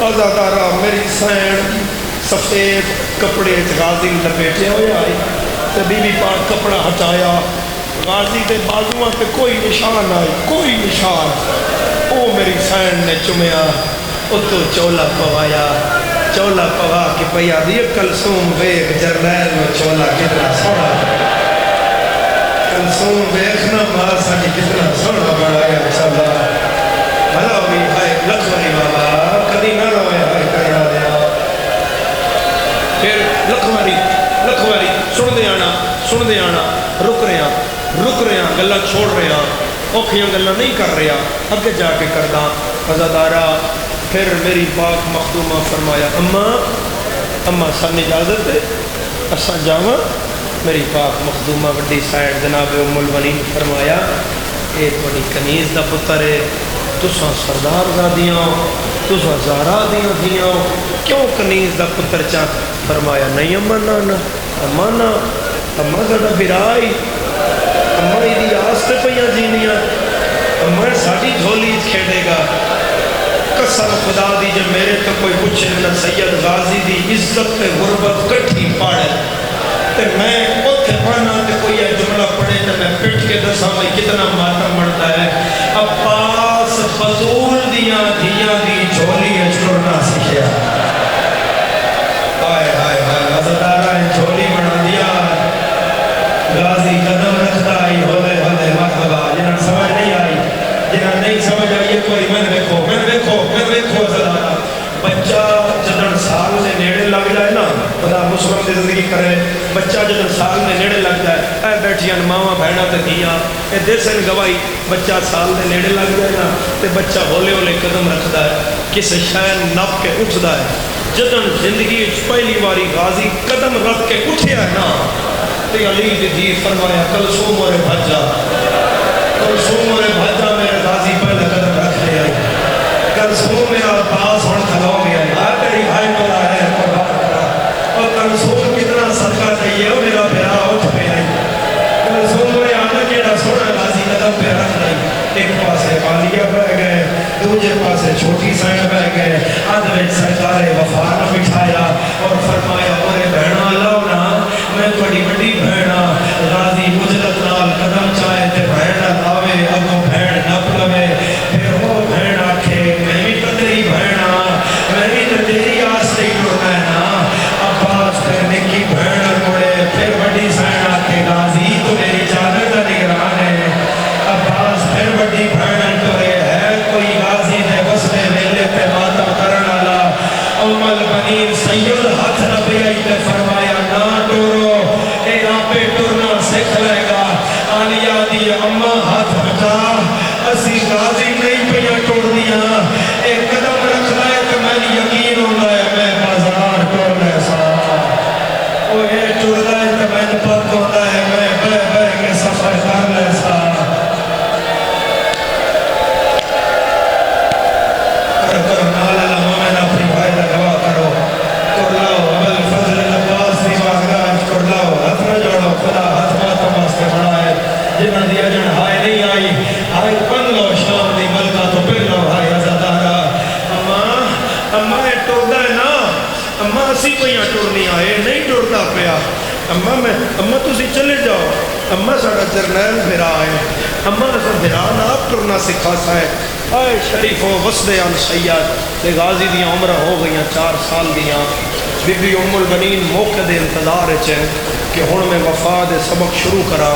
ازادارہ میری سین سفید کپڑے غازی لپیٹے ہوئے آئی، تے بی بی پاک کپڑا ہٹایا، غازی دے بازوان پہ کوئی نشان آئی، کوئی نشان، او میری سین نے چمیا، اتو چولا پوایا، چولا پوا کی پیا دیئے کلثوم بیگ جرنیل میں چولا کتنا سوڑا، کلثوم بیگنا ماں ساکی کتنا سوڑا بڑا گیا چلا، بھلا بھی بھائی لکھوری بابا کدی نہ روئے ہائے کرنا دیا، پھر لکھوری سن دے آنا رک رہے ہیں گلہ چھوڑ رہے ہیں، اوکھیاں گلہ نہیں کر رہے ہیں، اگے جا کے کردہ عزادارہ، پھر میری پاک مخدومہ فرمایا اما سن اجازت ہے اسا جاواں، میری پاک مخدومہ وڈی سائڈ جناب ام البنین فرمایا اے تھوڑی کنیز دا پتر ہے، تساں سردار زادیاں تساں زہرا دیاں دھیاں کیوں کنیز دا پتر چا فرمایا نہیں اما نانا اما نا اما ساڈا برائی اما دی آس تے پیاں جینیاں اما ساڈی جھولی کھیڑے گا قسم خدا دی جب میرے تو کوئی پوچھے نہ سید غازی دی عزت تے غربت کٹھی پاڑے تے میں اوتھے پڑھنا تے کوئی یہ جملہ پڑھے تے میں پٹ کے دساں میں کتنا ماتم بنتا ہے عباس فضول دیاں دھیاں دی جھولی ٹرنا سیکھیا ہائے ہائے ہائے عزدارہ جھولی بنا دیا غازی قدم رکھتا آئی ہولے ہولے مرحبا جنہاں سمجھ نہیں آئی جنہاں نہیں سمجھ آئی کوئی میں دیکھو عزدارہ بچہ جدن سال نے نیڑے لگ جائے نا خدا مسلم دی زندگی کرے بچہ جدن سال نے نیڑے لگ جائے اے بیٹھیاں ماما بہنا تے دھیاں اے دیسن گواہی بچہ سال نے نیڑے لگ جائے نا تے بچہ ہولے ہولے قدم رکھدا ہے کسے شاید نپ کے اٹھدا ہے جدن زندگی پہلی باری غازی قدم رکھ کے اٹھیا ہے نا تے علی دی دھی فرمایا کلثوم اور بھجا کلثوم اور بھجا میرے غازی پہلے قدم رکھ لے آئی کلثوم میرا عباس ہون کھلو گیا یار تیری بھائی بلا ہے قربان کرا اور کلثوم کتنا صدقہ چاہیے وہ میرا بھرا اٹھ پہ آئی کلثوم میرے آنا کیڑا سونا غازی قدم پہ رکھ لائی ایک پاسے بالیہ بہ گئے دوجے پاسے چھوٹی سائن بہ گئے آدھویں سرکار وفا نہ بٹھایا اور فرمایا اور بہنا لاؤنا میں بڑی بڑی بہنا غازی مجلت نال قدم چاہے تے بہنا لاوے اگو بہن نپ لوے پھر وہ بہن آکھے میں بھی تو تیری بہنا میں بھی تو تیری آس نہیں ٹرنا ہے نا عباس پھر نکی بہن مڑے پھر بڑی سائن آکھے غازی تو میری جانت نگران ہے عباس پھر بڑی بہن ٹرے ہے کوئی غازی دے وسلے ویلے پہ ماتم کرن والا امل بنین سید ہاتھ نہ بیائی تے فرمایا نہ ٹورو اے آپے ٹرنا سکھ لے گا آلیا دی اما ہاتھ ہٹا اسی غازی نہیں پیا ٹوڑ دیا ایک قدم رکھ لائے تو میں یقین ہو لائے میں بازار ٹوڑ لے سا او یہ ٹوڑ لائے تو میں پت ہو لائے میں بے بے کے سفر کر لے سا کرو نالا لما میں نہ اپنی بھائی لگوا کرو کر لاؤ عمل فضل عباس دی باغراج کر لاؤ ہاتھ نہ جوڑو خدا ہاتھ ماتم واسطے بڑھائے جنہاں دی اجن ہائے نہیں آئی ہائے پن لو شام دی ملکہ تو پھر لو ہائے عزدارہ اما اے ٹوڑا ہے نا اما اسی پہیاں ٹوڑنی آئے نہیں ٹوڑتا پیا اما تسی چلے جاؤ اما ساڑا جرنیل بھرا آئے اما ایسا بھرا نا آپ ٹرنا سکھا سائے آئے شریف و وصدے ان سید تے غازی دیاں عمرہ ہو گئیاں 4 سال دیاں بی بی ام البنین موقع دے انتظار چاہے کہ ہون میں وفا دے سبق شروع کرا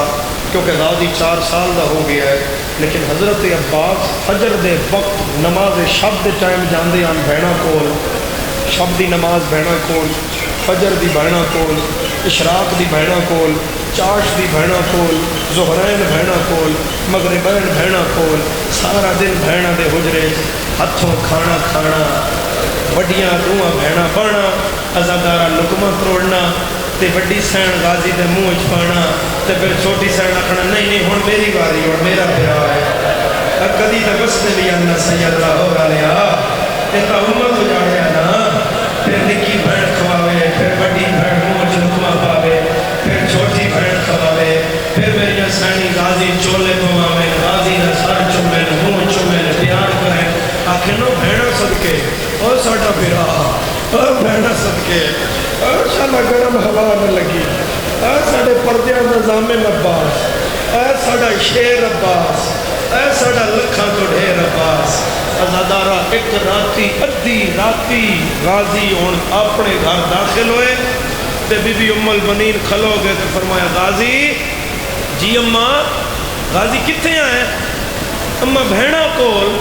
کیونکہ غازی 4 سال دا ہو گیا ہے لیکن حضرت عباس فجر دے وقت نماز شب دے ٹائم جاندے آن بہنا کول شب دی نماز بہنا کول فجر دی بہنا کول اشراق دی بہنا کول چاش دی بہنا کول زہرین بہنا کول مغربین بہنا کول سارا دن بہنا دے حجرے ہتھوں کھانا کھانا وڈیاں روحاں بہنا پانا عزادارہ لقمہ توڑنا تے وڈی سین غازی دے منہ پانا تے پھر چھوٹی سین آکھنا نہیں ہن میری باری اور میرا پھرا ہے کدی تے بس دے لیا نہ سید لاہور والیا تے تا امت ہو جاڑیا نا پھر نکی بہن کھواوے پھر وڈی بہن منہ لقمہ پاوے پھر چھوٹی بہن کھواوے پھر میری سینی غازی چولے پواوے غازی دا سر چومے منہ چومے بیان کرے آخر نو بہنا صدقے اور ساڈا پھرا اور بہنا صدقے اور شالا گرم ہوا نہ لگی اے ساڈے پردیاں دا ضامن عباس اے ساڈا شیر عباس اے ساڈا لکھاں تو ڈھیر عباس عزادارہ ایک راتی ادھی راتی غازی ہون اپنے گھر داخل ہوئے تے بی بی ام البنین کھلو گئے تے فرمایا غازی جی اماں غازی کتھے آئے اماں بہنا کول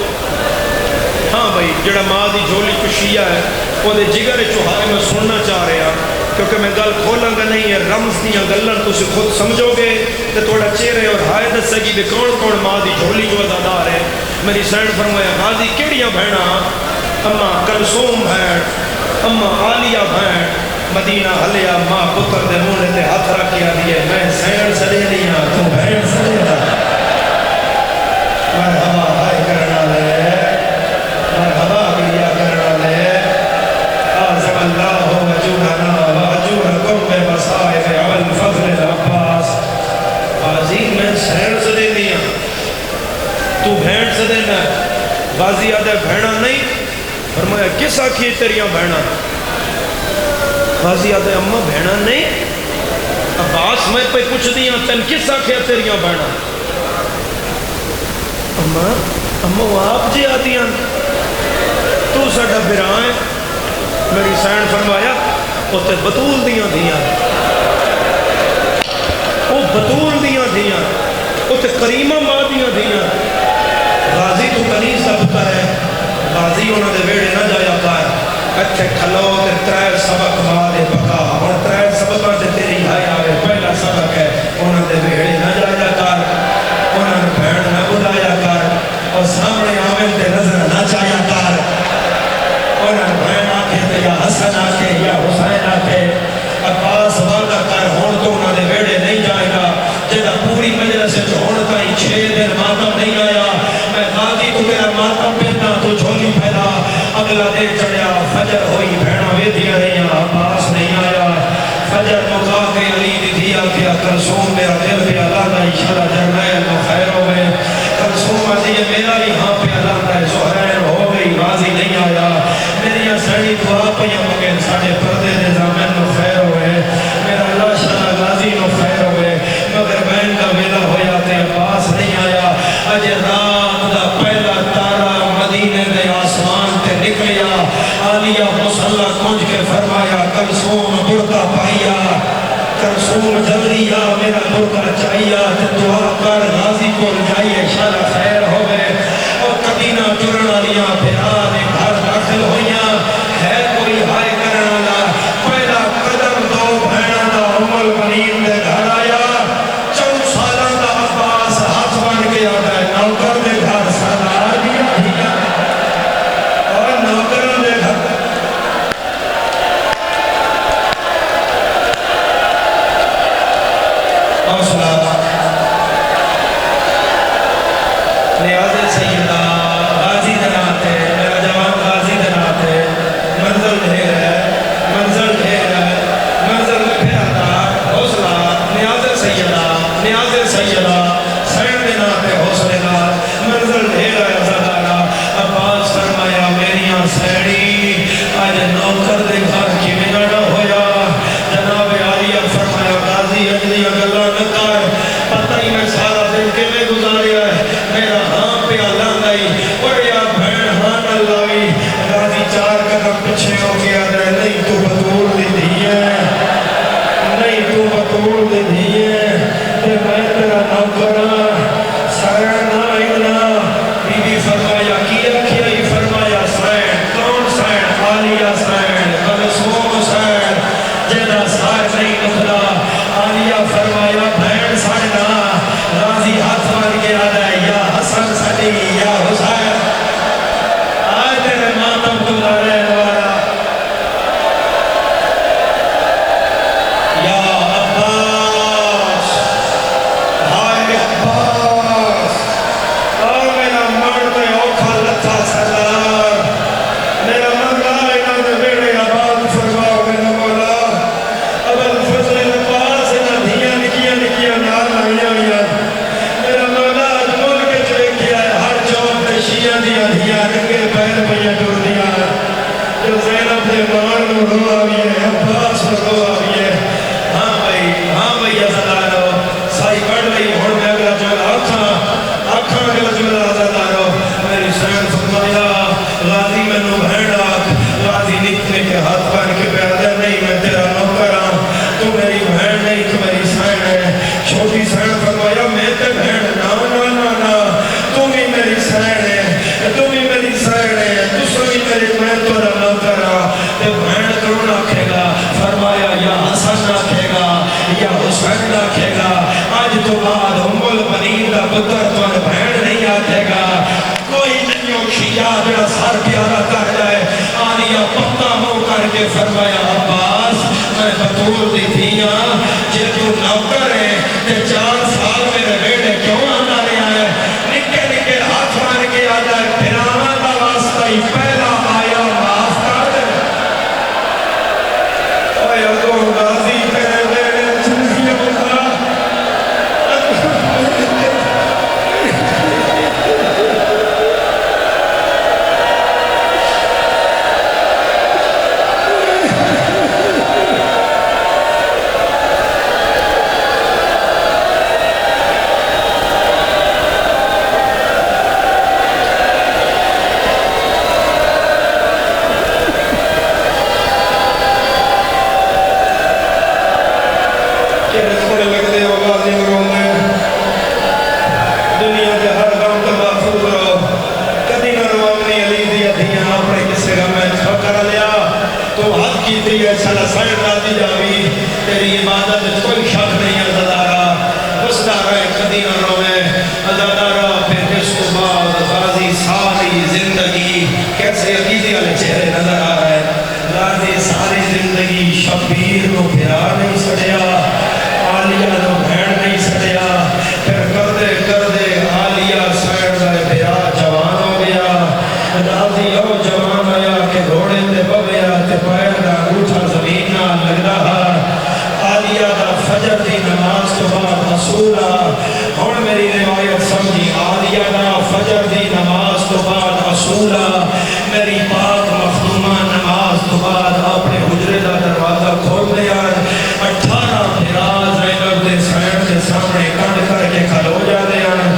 ہاں بھائی جڑا ماں دی جھولی کشیا ہے وہ دے جگر چوہائے میں سننا چاہ رہا کیونکہ میں گل کھولاں گا نہیں ہے رمز دیاں گلن تو سے خود سمجھو گے تے تھوڑا چہرے اور ہائے دسے گی دے کون کون ماں دی جھولی جو عزادار ہے میری سینڈ فرمایا غازی کیڑیاں بہنا اماں کلثوم بہن اماں عالیہ بہن مدینہ ہلیا ماں پتر دے منہ تے ہاتھ رکھیا دیے میں سینڈ سڑے نہیں ہاں تو بہن سڑے دا مرحبا ہائے کرنا لے میں کس آخی تیریاں بہنا؟ غازی آدھے اما بہنا نہیں، عباس میں پہ پوچھ دیاں تین کس آخیا تیریاں بہنا؟ اما وہ آپ جی آدیاں تو ساڈا براں ہے۔ میری سین فرمایا اتنے بطول دیاں دیاں، وہ بطول دیاں دیاں، اتنے کریمہ ماں دیاں دیاں۔ غازی تو کنیز دا پتر ہے، غازی انہوں نے ویڑے نہ جایا کر، اچھے کھلو تے ترائے سبق بعد بکا، اور ترائے سبقاں تے تیری ہائے آوے۔ پہلا سبق ہے انہوں نے ویڑے نہ جایا کر، انہوں نے بھیڑ نہ بلایا کر، اور سامنے آوے تے نظر نہ چایا کر۔ انہوں نے بھین آکے تے یا حسن آکے یا حسین آکے، عباس وعدہ کر ہون تو انہوں نے ویڑے نہیں جائے گا، جیدہ پوری مجلس جو ہون تائی 6 دن ماتم نہیں آیا، میں غازی تو میرا ماتم پہنا تو جھولی پھیلا۔ اگلا دن چڑھیا فجر ہوئی بھیڑا ویدیاں رہیاں، عباس نہیں آیا۔ فجر مقا کے علی دی دیا کیا کلثوم میرا دل پہ اللہ دا اشارہ جرمین و خیر ہوئے۔ کلثوم علی میرا بھی ہاں پہ اللہ دا زہرین ہو گئی، غازی نہیں آیا۔ میری سڑی دعا پہیاں مگن ساڑھے پردے دے زامن و خیر ہوئے، میرا اللہ شاہ غازی و خیر ہوئے۔ مگر بین کا ویلا ہویا تے عباس نہیں آیا۔ اج رات دا پہلا تارا مدینے دے آسمان تے نکلیا، آلیا مسلح کنج کے فرمایا کلثوم برقع پائیا، کلثوم جلدی آ میرا برقع چاہیا، تے دعا کر غازی کو جائیے شارع خیر ہوئے۔ اور قدینہ جرنا لیا پیرانے گھر داخل ہوئیاں، ہے کوئی ہائے کرنا پہلا قدم دو بھینا دا عمل بنین دے گھر آیا۔ 4 سالہ دا عباس ہاتھ بن گیا ہے، نوکر دے گھر سردار دیا دیا، اور نوکروں دے گھر حوصلہ نیاز سیدہ غازی دناتے، میرا جوان غازی دناتے، منزل ڈھیر ہے، منزل ڈھیر ہے، منزل میں پھر آتا حوصلہ نیاز سیدہ، نیاز سیدہ سین دناتے حوصلے دار، منزل ڈھیر ہے زدارہ۔ عباس فرمایا میریاں سینی آج نوکر دے گھر کی منڈ ہویا۔ جناب عالیہ فرمایا غازی اجلی اگلا نکار، پتہ ہی میں سارا دن کے میں گزاریا ہے، میرا ہاں پہ اللہ نہیں پڑیا بھین ہاں نہ لائی۔ غازی 4 قدم پچھے ہو گیا ہے، نہیں تو بطول دی دیئے، نہیں تو بطول دی دیئے، تے میں تیرا نوکرہ سائن نہ اگنا۔ بی بی فرمایا کیا کیا ہی فرمایا سائن، کون سائن؟ عالیہ سائن، کلثوم سائن، جیدہ سائن نہیں نکلا۔ عالیہ فرمایا بھین سائنہ، غازی ہاتھ بن گیا ہے، یا حسن سلی یا حسین، آج تیرے ماتم گزارے دوارا۔ یا عباس، ہائے عباس، اور میرا مرد اوکھا لتھا سردار، میرا مولا انہوں نے بیڑے آباد فرماؤ میرا مولا۔ اب الفضل عباس انہوں دھیاں نکیاں نکیاں نال آئیاں ہویاں، میرا مولا آج ملک چلے کیا ہے، ہر چوک پہ شیعہ دیا دیا رنگے پیر پہ ٹور دیا، جو زینب دے مان نو رو آئیے، عباس نو رو آئیے۔ ہاں بھائی عزدارو سائی پڑھ لئی ہون میں اگلا جملہ آکھاں اگلا جملہ عزدارو۔ میری سین فرمایا غازی میں نو بھیڑا، غازی نکنے کے ہاتھ بن کے پیادہ نہیں میں تیرا نوکرہ، تو میری بھین نہیں تو میری سین ہے۔ چھوٹی سین فرمایا میں تے بھین نا نا نا نا، تو بھی میری سین ہے، تو بھی میری سین ہے، تو سوئی میری میں تیرا نوکرہ۔ تے بھین کون آکھے گا؟ فرمایا یا حسن آکھے گا یا حسین آکھے گا، آج تو بعد ام البنین دا پتر تو بھین نہیں آکھے گا۔ کوئی نہیں اوکھیا جڑا سر پیارا کر جائے۔ آنیا پتہ ہو کر کے فرمایا عباس میں بطول دی تھیاں، جے تو نوکر ہے تے 4 سال میرے بیٹے کیوں آنا رہا ہے؟ نکے نکے ہاتھ مان کے آدھا ہے پھرانا دا واسطہ ہی پہلا آیا معاف کر دے۔ اے ادو غازی تیرے بیڑے چنگی ہوتا، تو حد کی ہے سارا سائن راضی جاوی تیری عبادت کوئی شک نہیں عزادارا بستا رہے کدی نہ روے عزادارا پھر اس کو بعد غازی ساری زندگی کیسے عقیدے والے چہرے نظر آ رہے غازی ساری زندگی شبیر کو پھرا نہیں سڑیا عالیہ کو بھیڑ نہیں سڑیا پھر کردے کردے عالیہ سائن رہے پھرا جوان ہو گیا غازی او جوان آیا کہ گھوڑے تے بویا تے پیر دا انگوٹھا زمین نہ لگ رہا عالیہ دا فجر دی نماز تو بعد رسولہ ہن میری روایت سمجھی عالیہ دا فجر دی نماز تو بعد رسولہ میری پاک مخدومہ نماز تو بعد اپنے حجرے دا دروازہ کھول دیا 18 پھراز زینب دے سائن کے سامنے کنڈ کر کے کھلو جاتے ہیں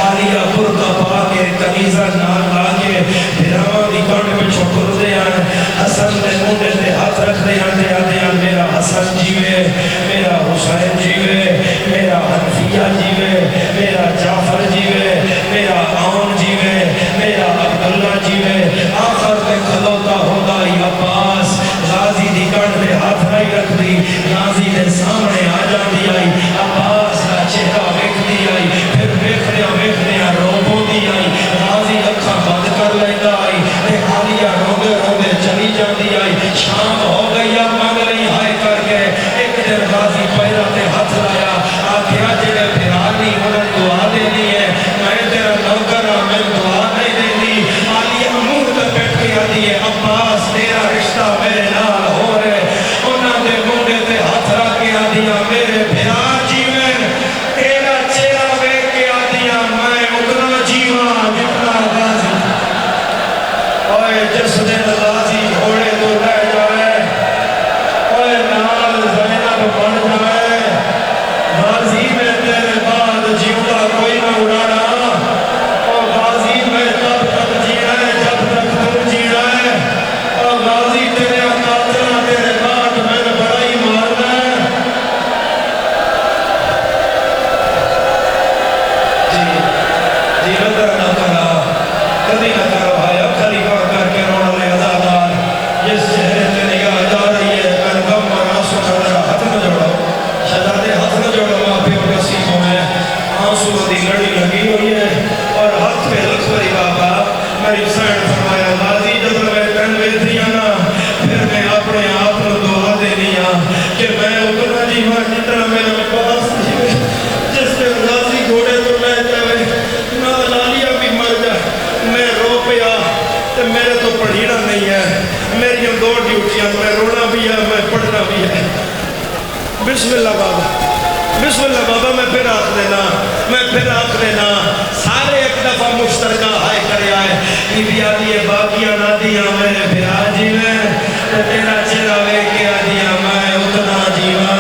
عالیہ برقع پا کے کنیزہ نال لا کے پھراواں دی کنڈ میں چھکر دے ہیں حسن دے منڈے تے ہاتھ رکھ دے ہیں میرا حسن جیوے میرا حسین جیوے میرا حنفیہ جیوے میرا جعفر جیوے میرا عون جیوے میرا عبداللہ جیوے آخر میں کھلوتا ہوگا یا عباس غازی دی کنڈ دے ہاتھ نہیں رکھ دی غازی دے سامنے آ جاندی آئی عباس دا چہرہ ویکھ دی آئی پھر ویکھنیا روبوں دی آئی غازی اکھاں بند کر لیتا آئی تے عالیہ روندے روندے چلی جاندی آئی شام ہو گئی یا مانگ نہیں ہائے کر کے ایک دن غازی پیرا تے ہاتھ لایا آکھیا جڑے پھرانی انہوں دعا دینی ہے میں تیرا نوکر ہوں میں دعا نہیں دینی عالیہ منہ تے بیٹھ کے آدھی ہے عباس تیرا رشتہ میرے نال ہو رہے انہوں دے منڈے تے ہاتھ رکھ کے آدھی ہے میرے پھرا جیون تیرا چہرہ ویکھ کے آدھی ہے میں اتنا جیواں جتنا غازی اوئے جس دن غازی گھوڑے تو لے جائے اوئے نال زینب بن جائے غازی میں تیرے بعد جیوڑا کوئی نہ اڑانا اور غازی میں تب تک جینا ہے جب تک تم جینا ہے اور غازی تیرے قاتلہ تیرے بعد میں نے بڑا ہی مارنا ہے جی نظر نہ کرا کبھی نہ کرو بھائی اب خلیفہ کر کے رونا لے عزادار جس چہرے تے نگاہ جا رہی ہے کر غم اور آنسو نظر ہاتھ نہ جوڑو شہزادے ہاتھ نہ جوڑو ماں پہ نصیبوں میں آنسو دی لڑی لگی ہوئی ہے اور ہاتھ پہ رکھ بری بابا میری سائن فرمایا غازی جب میں کن بیٹھی نا پھر میں اپنے آپ کو دعا دینی کہ میں اتنا جیواں جتنا میرا پاس جیوے جس دن غازی گھوڑے تو لے جائے نہ عالیہ بھی مر جائے میں رو پیا تو میرے تو پڑھینا نہیں ہے میری دو ڈیوٹیاں میں رونا بھی ہے میں پڑھنا بھی ہے بسم اللہ بابا بسم اللہ بابا میں پھر آخ دینا سارے ایک دفعہ مشترکہ ہائے کرے آئے بی آدھی باقیاں نہ دیا میرے بھرا جیوے تیرا چہرہ لے کے آدھیا میں اتنا جیوا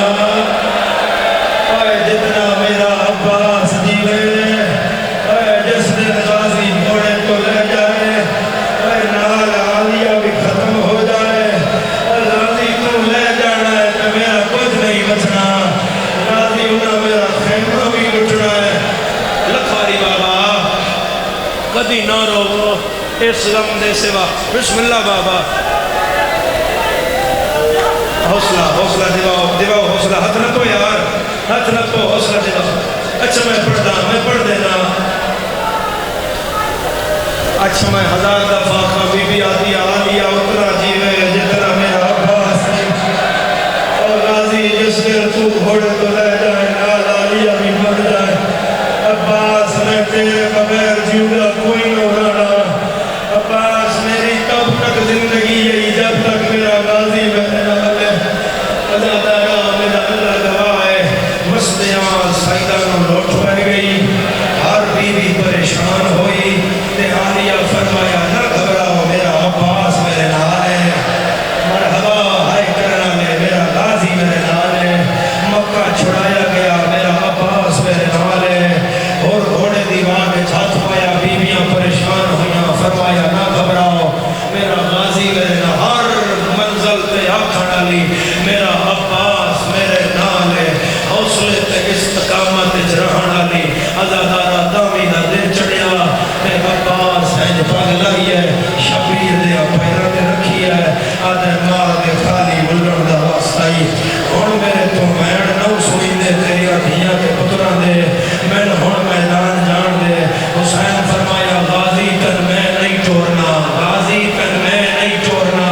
جتنا میرا عباس جیوے جس دن غازی گھوڑے کو لے جائے نال عالیہ بھی ختم ہو جائے غازی تو لے جانا ہے تو میرا کچھ نہیں بچنا غازی انہا میرا خیمہ بھی لٹنا ہے لکھاری بابا کدی نہ رو اس غم دے سوا بسم اللہ بابا حوصلہ دیواؤ حوصلہ ہاتھ نہ تو یار ہاتھ نہ تو حوصلہ دیواؤ اچھا میں پڑھ دینا اچھا میں 1000 دفعہ کا بی بی آدھی عالیہ اتنا جیوے جتنا میرا عباس اور غازی جس دن تو گھوڑے تو لے جائے نال عالیہ بھی مر جائے عباس میں تیرے بغیر جیوڑا کوئی نہ اڑانا عباس میری تب تک زندگی یہی جب تک میرا غازی میرے نال ہے عزادارا میرا اللہ گواہ ہے مسجدیاں سائدہ نو لوٹ پہ گئی ہر بیوی پریشان ہوئی تے عالیہ فرمایا نہ گھبراؤ میرا عباس میرے نال ہے مرحبا ہائے کرنا لے میرا غازی میرے نال ہے مکہ چھڑایا گیا میرا عباس میرے نال ہے اور گھوڑے دیوان میں ہاتھ پایا بیویاں پریشان ہویاں فرمایا نہ گھبراؤ میرا غازی میرے نال ہر منزل تے آکھن والی میرا عباس میرے نال ہے حوصلے تے استقامت رہن والی عزادارا دامی دا دن چڑھیا تے عباس ہے جو پگ لائی ہے شبیر دے پیروں تے رکھی ہے آدھے مار دے چائی ہن میرے تو بہن نو سوئی دے تیری دھیاں کے پتراں دے میں ہن میدان جان دے حسین فرمایا غازی تن میں نہیں چھوڑنا غازی تن میں نہیں چھوڑنا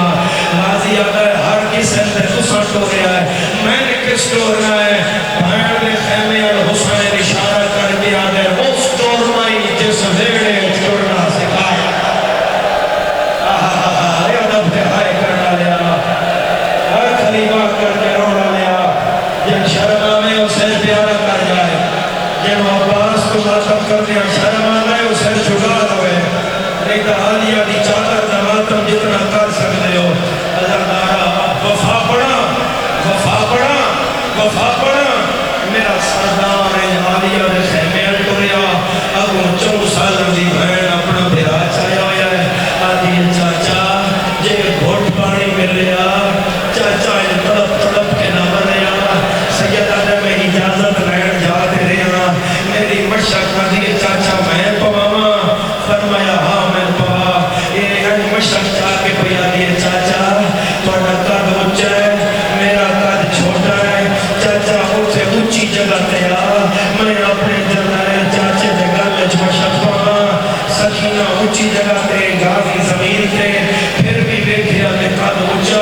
غازی آتا ہے ہر کسی نے تساں ٹوریا ہے میں نے کس ٹورنا ہے بہن دے خیمے اور حسین اشارہ کر کے آدھے اس ٹورنا ہی جس ویڑے ٹورنا سکھایا خلیفہ کر کے روڑا لیا جن شرما میں اسے پیارا کر جائے جن عباس کو ماتم کر دیا شرما میں اسے چھڑا ہوئے نہیں تو عالیہ دی چادر دا ماتم جتنا کر سکتے ہو اللہ دارا وفا پڑا وفا پڑا وفا پڑا میرا سردار عالیہ دے خیمے ٹوریا اگوں 4 سال دی بہن اپنا بھرا چایا ہویا ہے آدھی چاچا جے گھوٹ پانی ملیا چاچا تڑپ تڑپ کے نہ مریا سیدہ نے میں اجازت رہن جا دے رہا میری مشق دی چاچا میں پواما فرمایا ہاں میں پوا یہ مشق جا کے پیا دیے چاچا تھوڑا قد اونچا ہے میرا قد چھوٹا ہے چاچا اسے اونچی جگہ تے آ میں اپنے جنرل چاچے دے گل وچ مشق پوا سکینہ اونچی جگہ تے غازی زمین تے پھر بھی دیکھیا کہ قد اونچا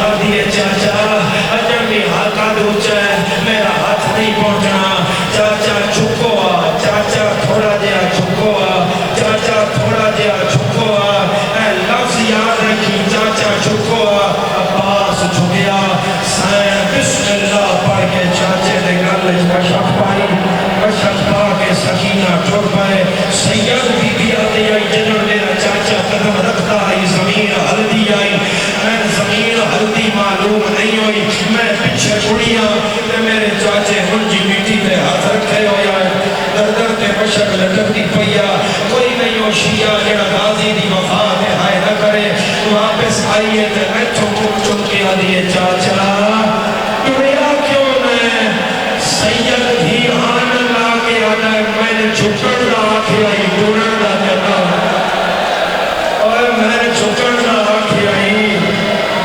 آدھی چاچا اجن بھی قد اونچا ہے میرا ہاتھ نہیں پہنچنا چاچا چھکو آ چاچا تھوڑا جہا چھکو آ چاچا تھوڑا جہا چھکو آ اے لفظ یاد رکھی چاچا چھکو آ عباس جھکیا سائیں بسم اللہ پڑھ کے چاچے دے گل مشق پائی مشق پا کے سکینہ ٹر پائے سید بی بی آتی آئی جنر میرا چاچا قدم رکھتا آئی زمین ہلدی آئی میں زمین ہلدی معلوم نہیں ہوئی میں پیچھے اڑیا کہ میرے چاچے ہنجی مٹی پہ ہاتھ رکھے ہویا ہے دردر کے مشق لٹکتی پیا کوئی نہیں ہو شیعہ جڑا غازی دی وفا دے ہائے نہ کرے واپس آئیے تے میں چون کے آدھیے چاچا ٹوڑیا کیوں میں سید بھی آن لا کے آنا ہے میں نے چھکڑ دا آکھے آئی ٹوڑن دا جنا اور میں نے چھکڑ دا آکھے آئی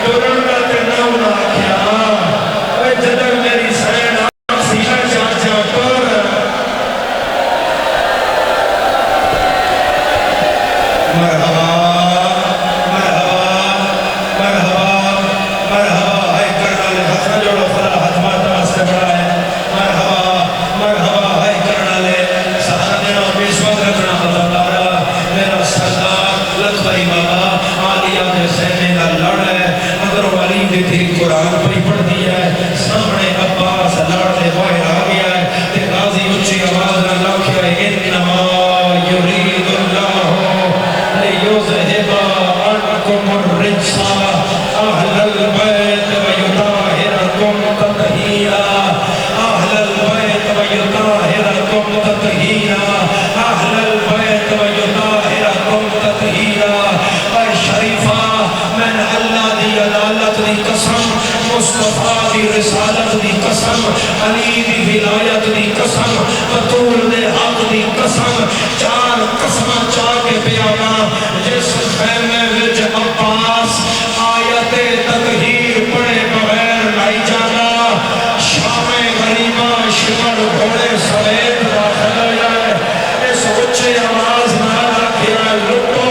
ٹوڑن دا جنا ہونا کیا اے جدر میری سین آن سینا چاچا پر مرحبا قرآن پہ پڑھ دیا ہے سامنے عباس لڑ دے باہر آ گیا ہے تے غازی اچھی آواز نہ لکھیا ہے انما یرید اللہ لیذہب عنکم الرجس اہل البیت ویطہرکم تطہیرا اہل البیت ویطہرکم تطہیرا اہل البیت ویطہرکم تطہیرا اے شریفہ میں نے اللہ دی عدالت دی قسم مصطفیٰ دی رسالت دی قسم علی دی ولایت دی قسم بطول دے حق دی قسم 4 قسمہ چاہ کے پیانا جس خیمے وچ عباس آیت تطہیر پڑھے بغیر لائی جانا شام غریبہ شمر گھوڑے سویت داخل ہو جائے اس اچھے آواز نہ رکھیا لٹو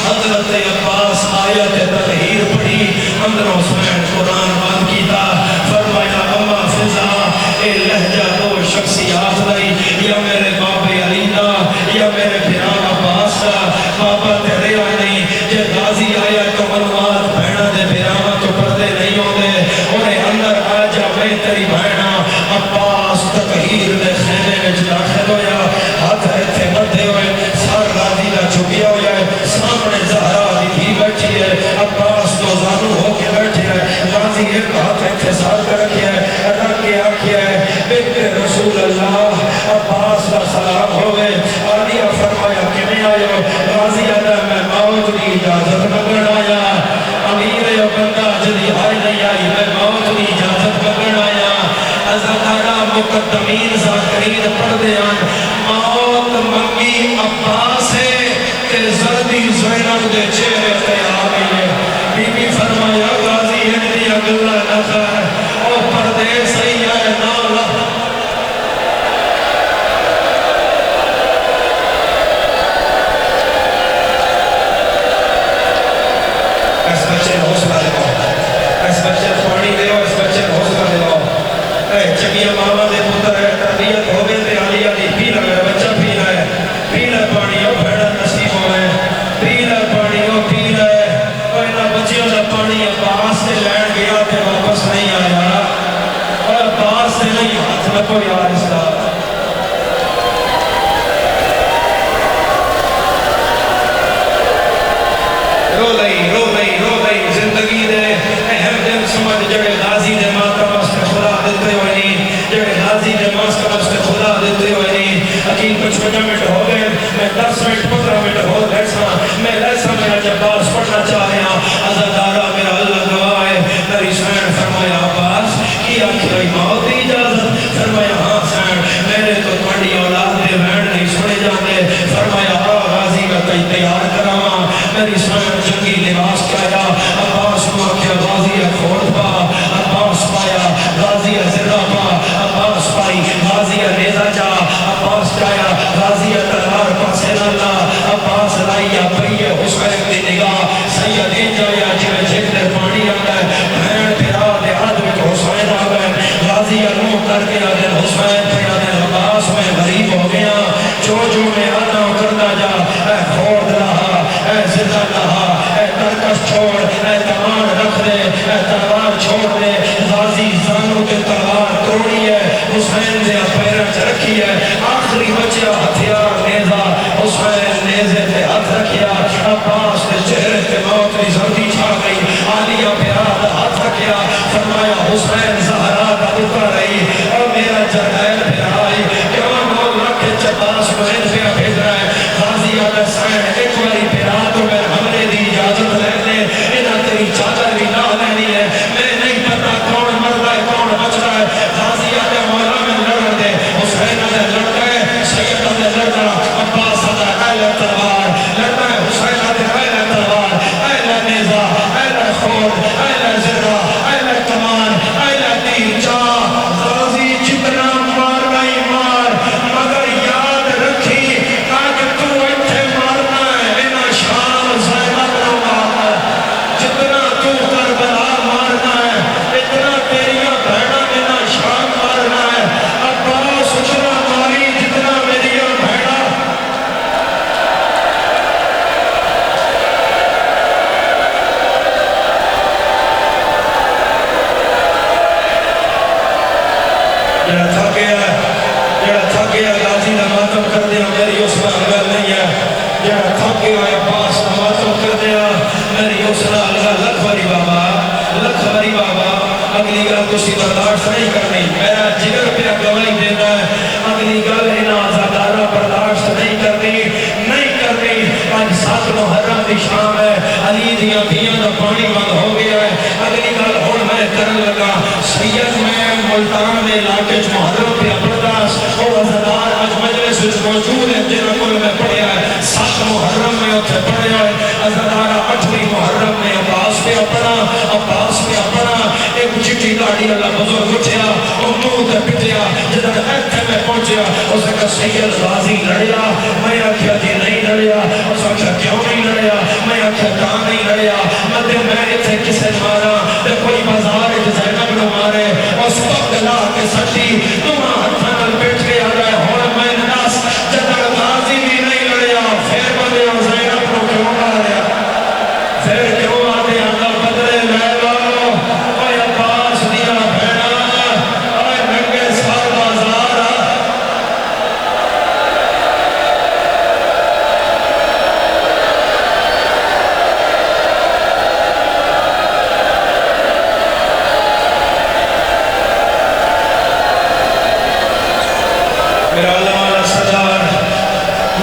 حضرت عباس آیت تطہیر پڑھی اندروں سمین قرآن بات کیتا فرمایا اما فضا اے لہجہ دو شخصیات دائی یا میرے عباس تطہیر دے خیمے وچ داخل ہویا ہاتھ ایتھے بندھے ہوئے سر غازی دا جھکیا ہویا ہے سامنے زہرا دی دھی بیٹھی ہے عباس تو زانو ہو کے بیٹھے ہے غازی ایک ہاتھ ایتھے سر کر رکھیا ہے رکھ کے آکھیا ہے بکر رسول اللہ عباس کا سلام ہوئے عالیہ فرمایا کمیں آئے ہو غازی اللہ میں موت کی اجازت مگن آیا امیر بندہ جدی آئے نہیں آئی میں موت کی اجازت مگن آیا ازدارہ مقدمین ذاکرین پڑھ دیان موت منگی عباس ہے کہ زردی زینب دے چہرے پہ آگئی ہے بی بی فرمایا غازی اندی اگلہ نظر او پردے صحیح ہے نالا اس بچے حوصلہ دلاؤ اس بچے پانی دلاؤ اس بچے حوصلہ دلاؤ اے چکیہ ماما دے پتر ہے تربیت ہوگے تے علیہ دی پینا ہے بچہ پینا ہے پینا پانی او بھیڑا نصیب ہوئے پینا پانی او پینا ہے اور انہا بچیوں دا پانی عباس سے لین گیا تے واپس نہیں آیا اور عباس سے نہیں ہاتھ میں کوئی آرستہ رو لئی زندگی دے اہم دن سمجھ جڑے غازی دے ماتم اس نے خدا دیتے ہوئے نہیں جڑے غازی دے ماتم اس نے خدا دیتے ہوئے نہیں اکیل کچھ 50 منٹ ہو گئے میں 10 منٹ 15 منٹ ہو لیسا میں عباس پڑھنا چاہ رہا ہوں عزدارہ میرا اللہ گواہ ہے میری سین فرمایا عباس کی آخری موت دی اجازت فرمایا ہاں سین میرے تو تھوڑی اولاد دے بینڈ نہیں سنے جانے فرمایا غازی کا تئی تیار کراما میری سین جنگی لباس پایا عباس کو کیا غازی کھوڑ پا عباس پایا غازی زرہ پا عباس پائی غازی نیزہ جا عباس جایا غازی تلوار پاسے لالا عباس لائیا پئیے حسین دی نگاہ سید جایا جوے جھکتے پانی آگا ہے بھین پھرا دے عدو کو حسین آگا ہے غازی نو کر کے آدھے حسین پہ آدھے عباس میں غریب ہو گیا جو میں آنا کرنا جا اے خورد رہا اے زدہ رہا اے ترکش چھوڑ اے تمان رکھ دے اے تلوار چھوڑ دے غازی زانو کے تلوار توڑی ہے حسین دے پیرن سے رکھی ہے آخری بچہ ہتھیار نیزہ حسین نیزے پہ ہاتھ رکھیا عباس کے چہرے پہ موت کی زردی چھا گئی عالیہ پہ ہاتھ رکھیا فرمایا حسین زہرا کا اتر رہی اور میرا جرائل پہ آئی کیوں نول رکھے عباس مہین پہ بھیج رہا ہے غازی علیہ سین ایک باری پہ تو میں حملے دی اجازت لے لے انہا تیری چادر بھی نہ لینی ہے میں نہیں پتا کون مر رہا ہے کون بچ رہا ہے غازی علیہ مولا میں لڑ دے حسین علیہ لڑ گئے سید علیہ لڑ رہا عباس علیہ اہل تلوار لڑ رہا ہے حسین علیہ اہل تلوار اہل نیزہ اہل خود اہل زرہ اہل کمان اہل تیر جا غازی جتنا مار نہیں مار مگر یاد رکھی آج تو ایتھے مارنا ہے انہا شام زینب نہ مارنا ہے جتنا تو کربلا مارنا ہے اتنا تیریاں بہنا انہا شام مارنا ہے عباس اتنا ماری جتنا میریاں بہنا جڑا تھا گیا غازی نہ ماتم کر دیا میری اس میں انگل نہیں ہے جڑا تھا گیا عباس نہ ماتم کر دیا میری اس میں انگل لکھ بری بابا اگلی گل کسی برداشت نہیں کرنی میرا جگر پہ گواہی دینا ہے اگلی گل انہا زادارہ برداشت نہیں کرنی آج 7 محرم دی شام ہے علی دیاں دیاں دا پانی بند ہو گیا ہے اگلی گل ہون میں کرن لگا سید میں ملتان میں علاقے محرم پہ اپرداس اور عزدار آج مجلس موجود ہے جنہوں کو میں پڑھیا ہے 7 محرم میں اتھے پڑھیا ہے عزدار 8ویں محرم میں عباس پہ اپنا ایک چٹی داڑی اللہ بزرگ اٹھیا اور منہ تے پٹیا جدھر ایتھے میں پہنچیا اس نے کہا سید غازی لڑیا میں آکھیا جی نہیں لڑیا اس نے کہا کیوں نہیں لڑیا میں آکھیا کہاں نہیں لڑیا میں ایتھے کسے مارا تے کوئی بازار زینب نہ مارے اس وقت لا کے سٹی تمہاں ہتھاں نال بیٹھ کے آ رہا ہے ہن میں ناس جدھر غازی بھی نہیں لڑیا پھر بندے زینب کو کیوں ماریا پھر کیوں آتے اللہ بدلے لے لو اے عباس دیا بھیڑا اے ننگے میرا علم والا سردار،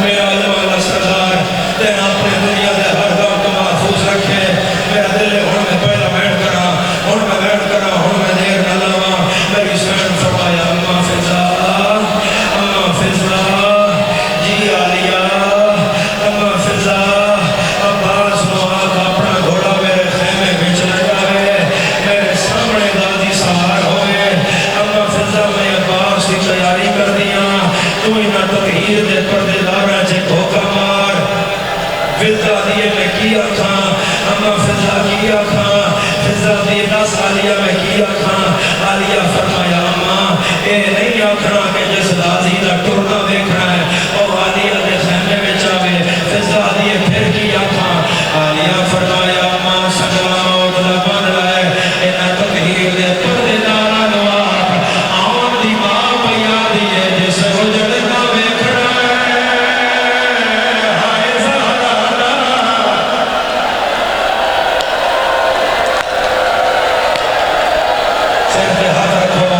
میرا علم والا سردار تینا اپنے دنیا دے ہر دم تو محفوظ رکھے. میرا دل ہے ہن میں پہلا بیٹھ کرا، ہن میں بیٹھ کرا، ہن میں دیر نہ لواں. میری سین فرمایا اما فضا، اما فضا جی عالیہ، اما فضا عباس نو آکھ اپنا گھوڑا میرے خیمے بچ نہ جاوے، میرے سامنے دادی سوار ہوئے. اما فضا میں عباس کی تیاری کر دیا، تو انہاں تطہیر دے پردے داراں چے دھوکا مار. فضا دیئے میں کیا تھا، اما فضا کیا تھا، فضا دیئے 10 عالیہ میں کیا تھا. عالیہ فرمایا اما اے نہیں آکھنا کہ جس دادی دا ٹرنا دیکھنا ہے اور عالیہ دے خیمے میں جاوے. فضا دیئے پھر کیا تھا. عالیہ فرمایا اما سجا موت دا بن رہا ہے، انہاں تطہیر دے پردے داراں نو آکھ آن دی ماں پیا دیئے جس اجڑنا ویکھنا ہے. ہائے زہرا سر پہ ہاتھ رکھو.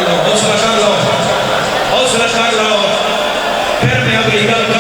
حوصلہ کر لو، حوصلہ کر لو، پھر میں اگلی گل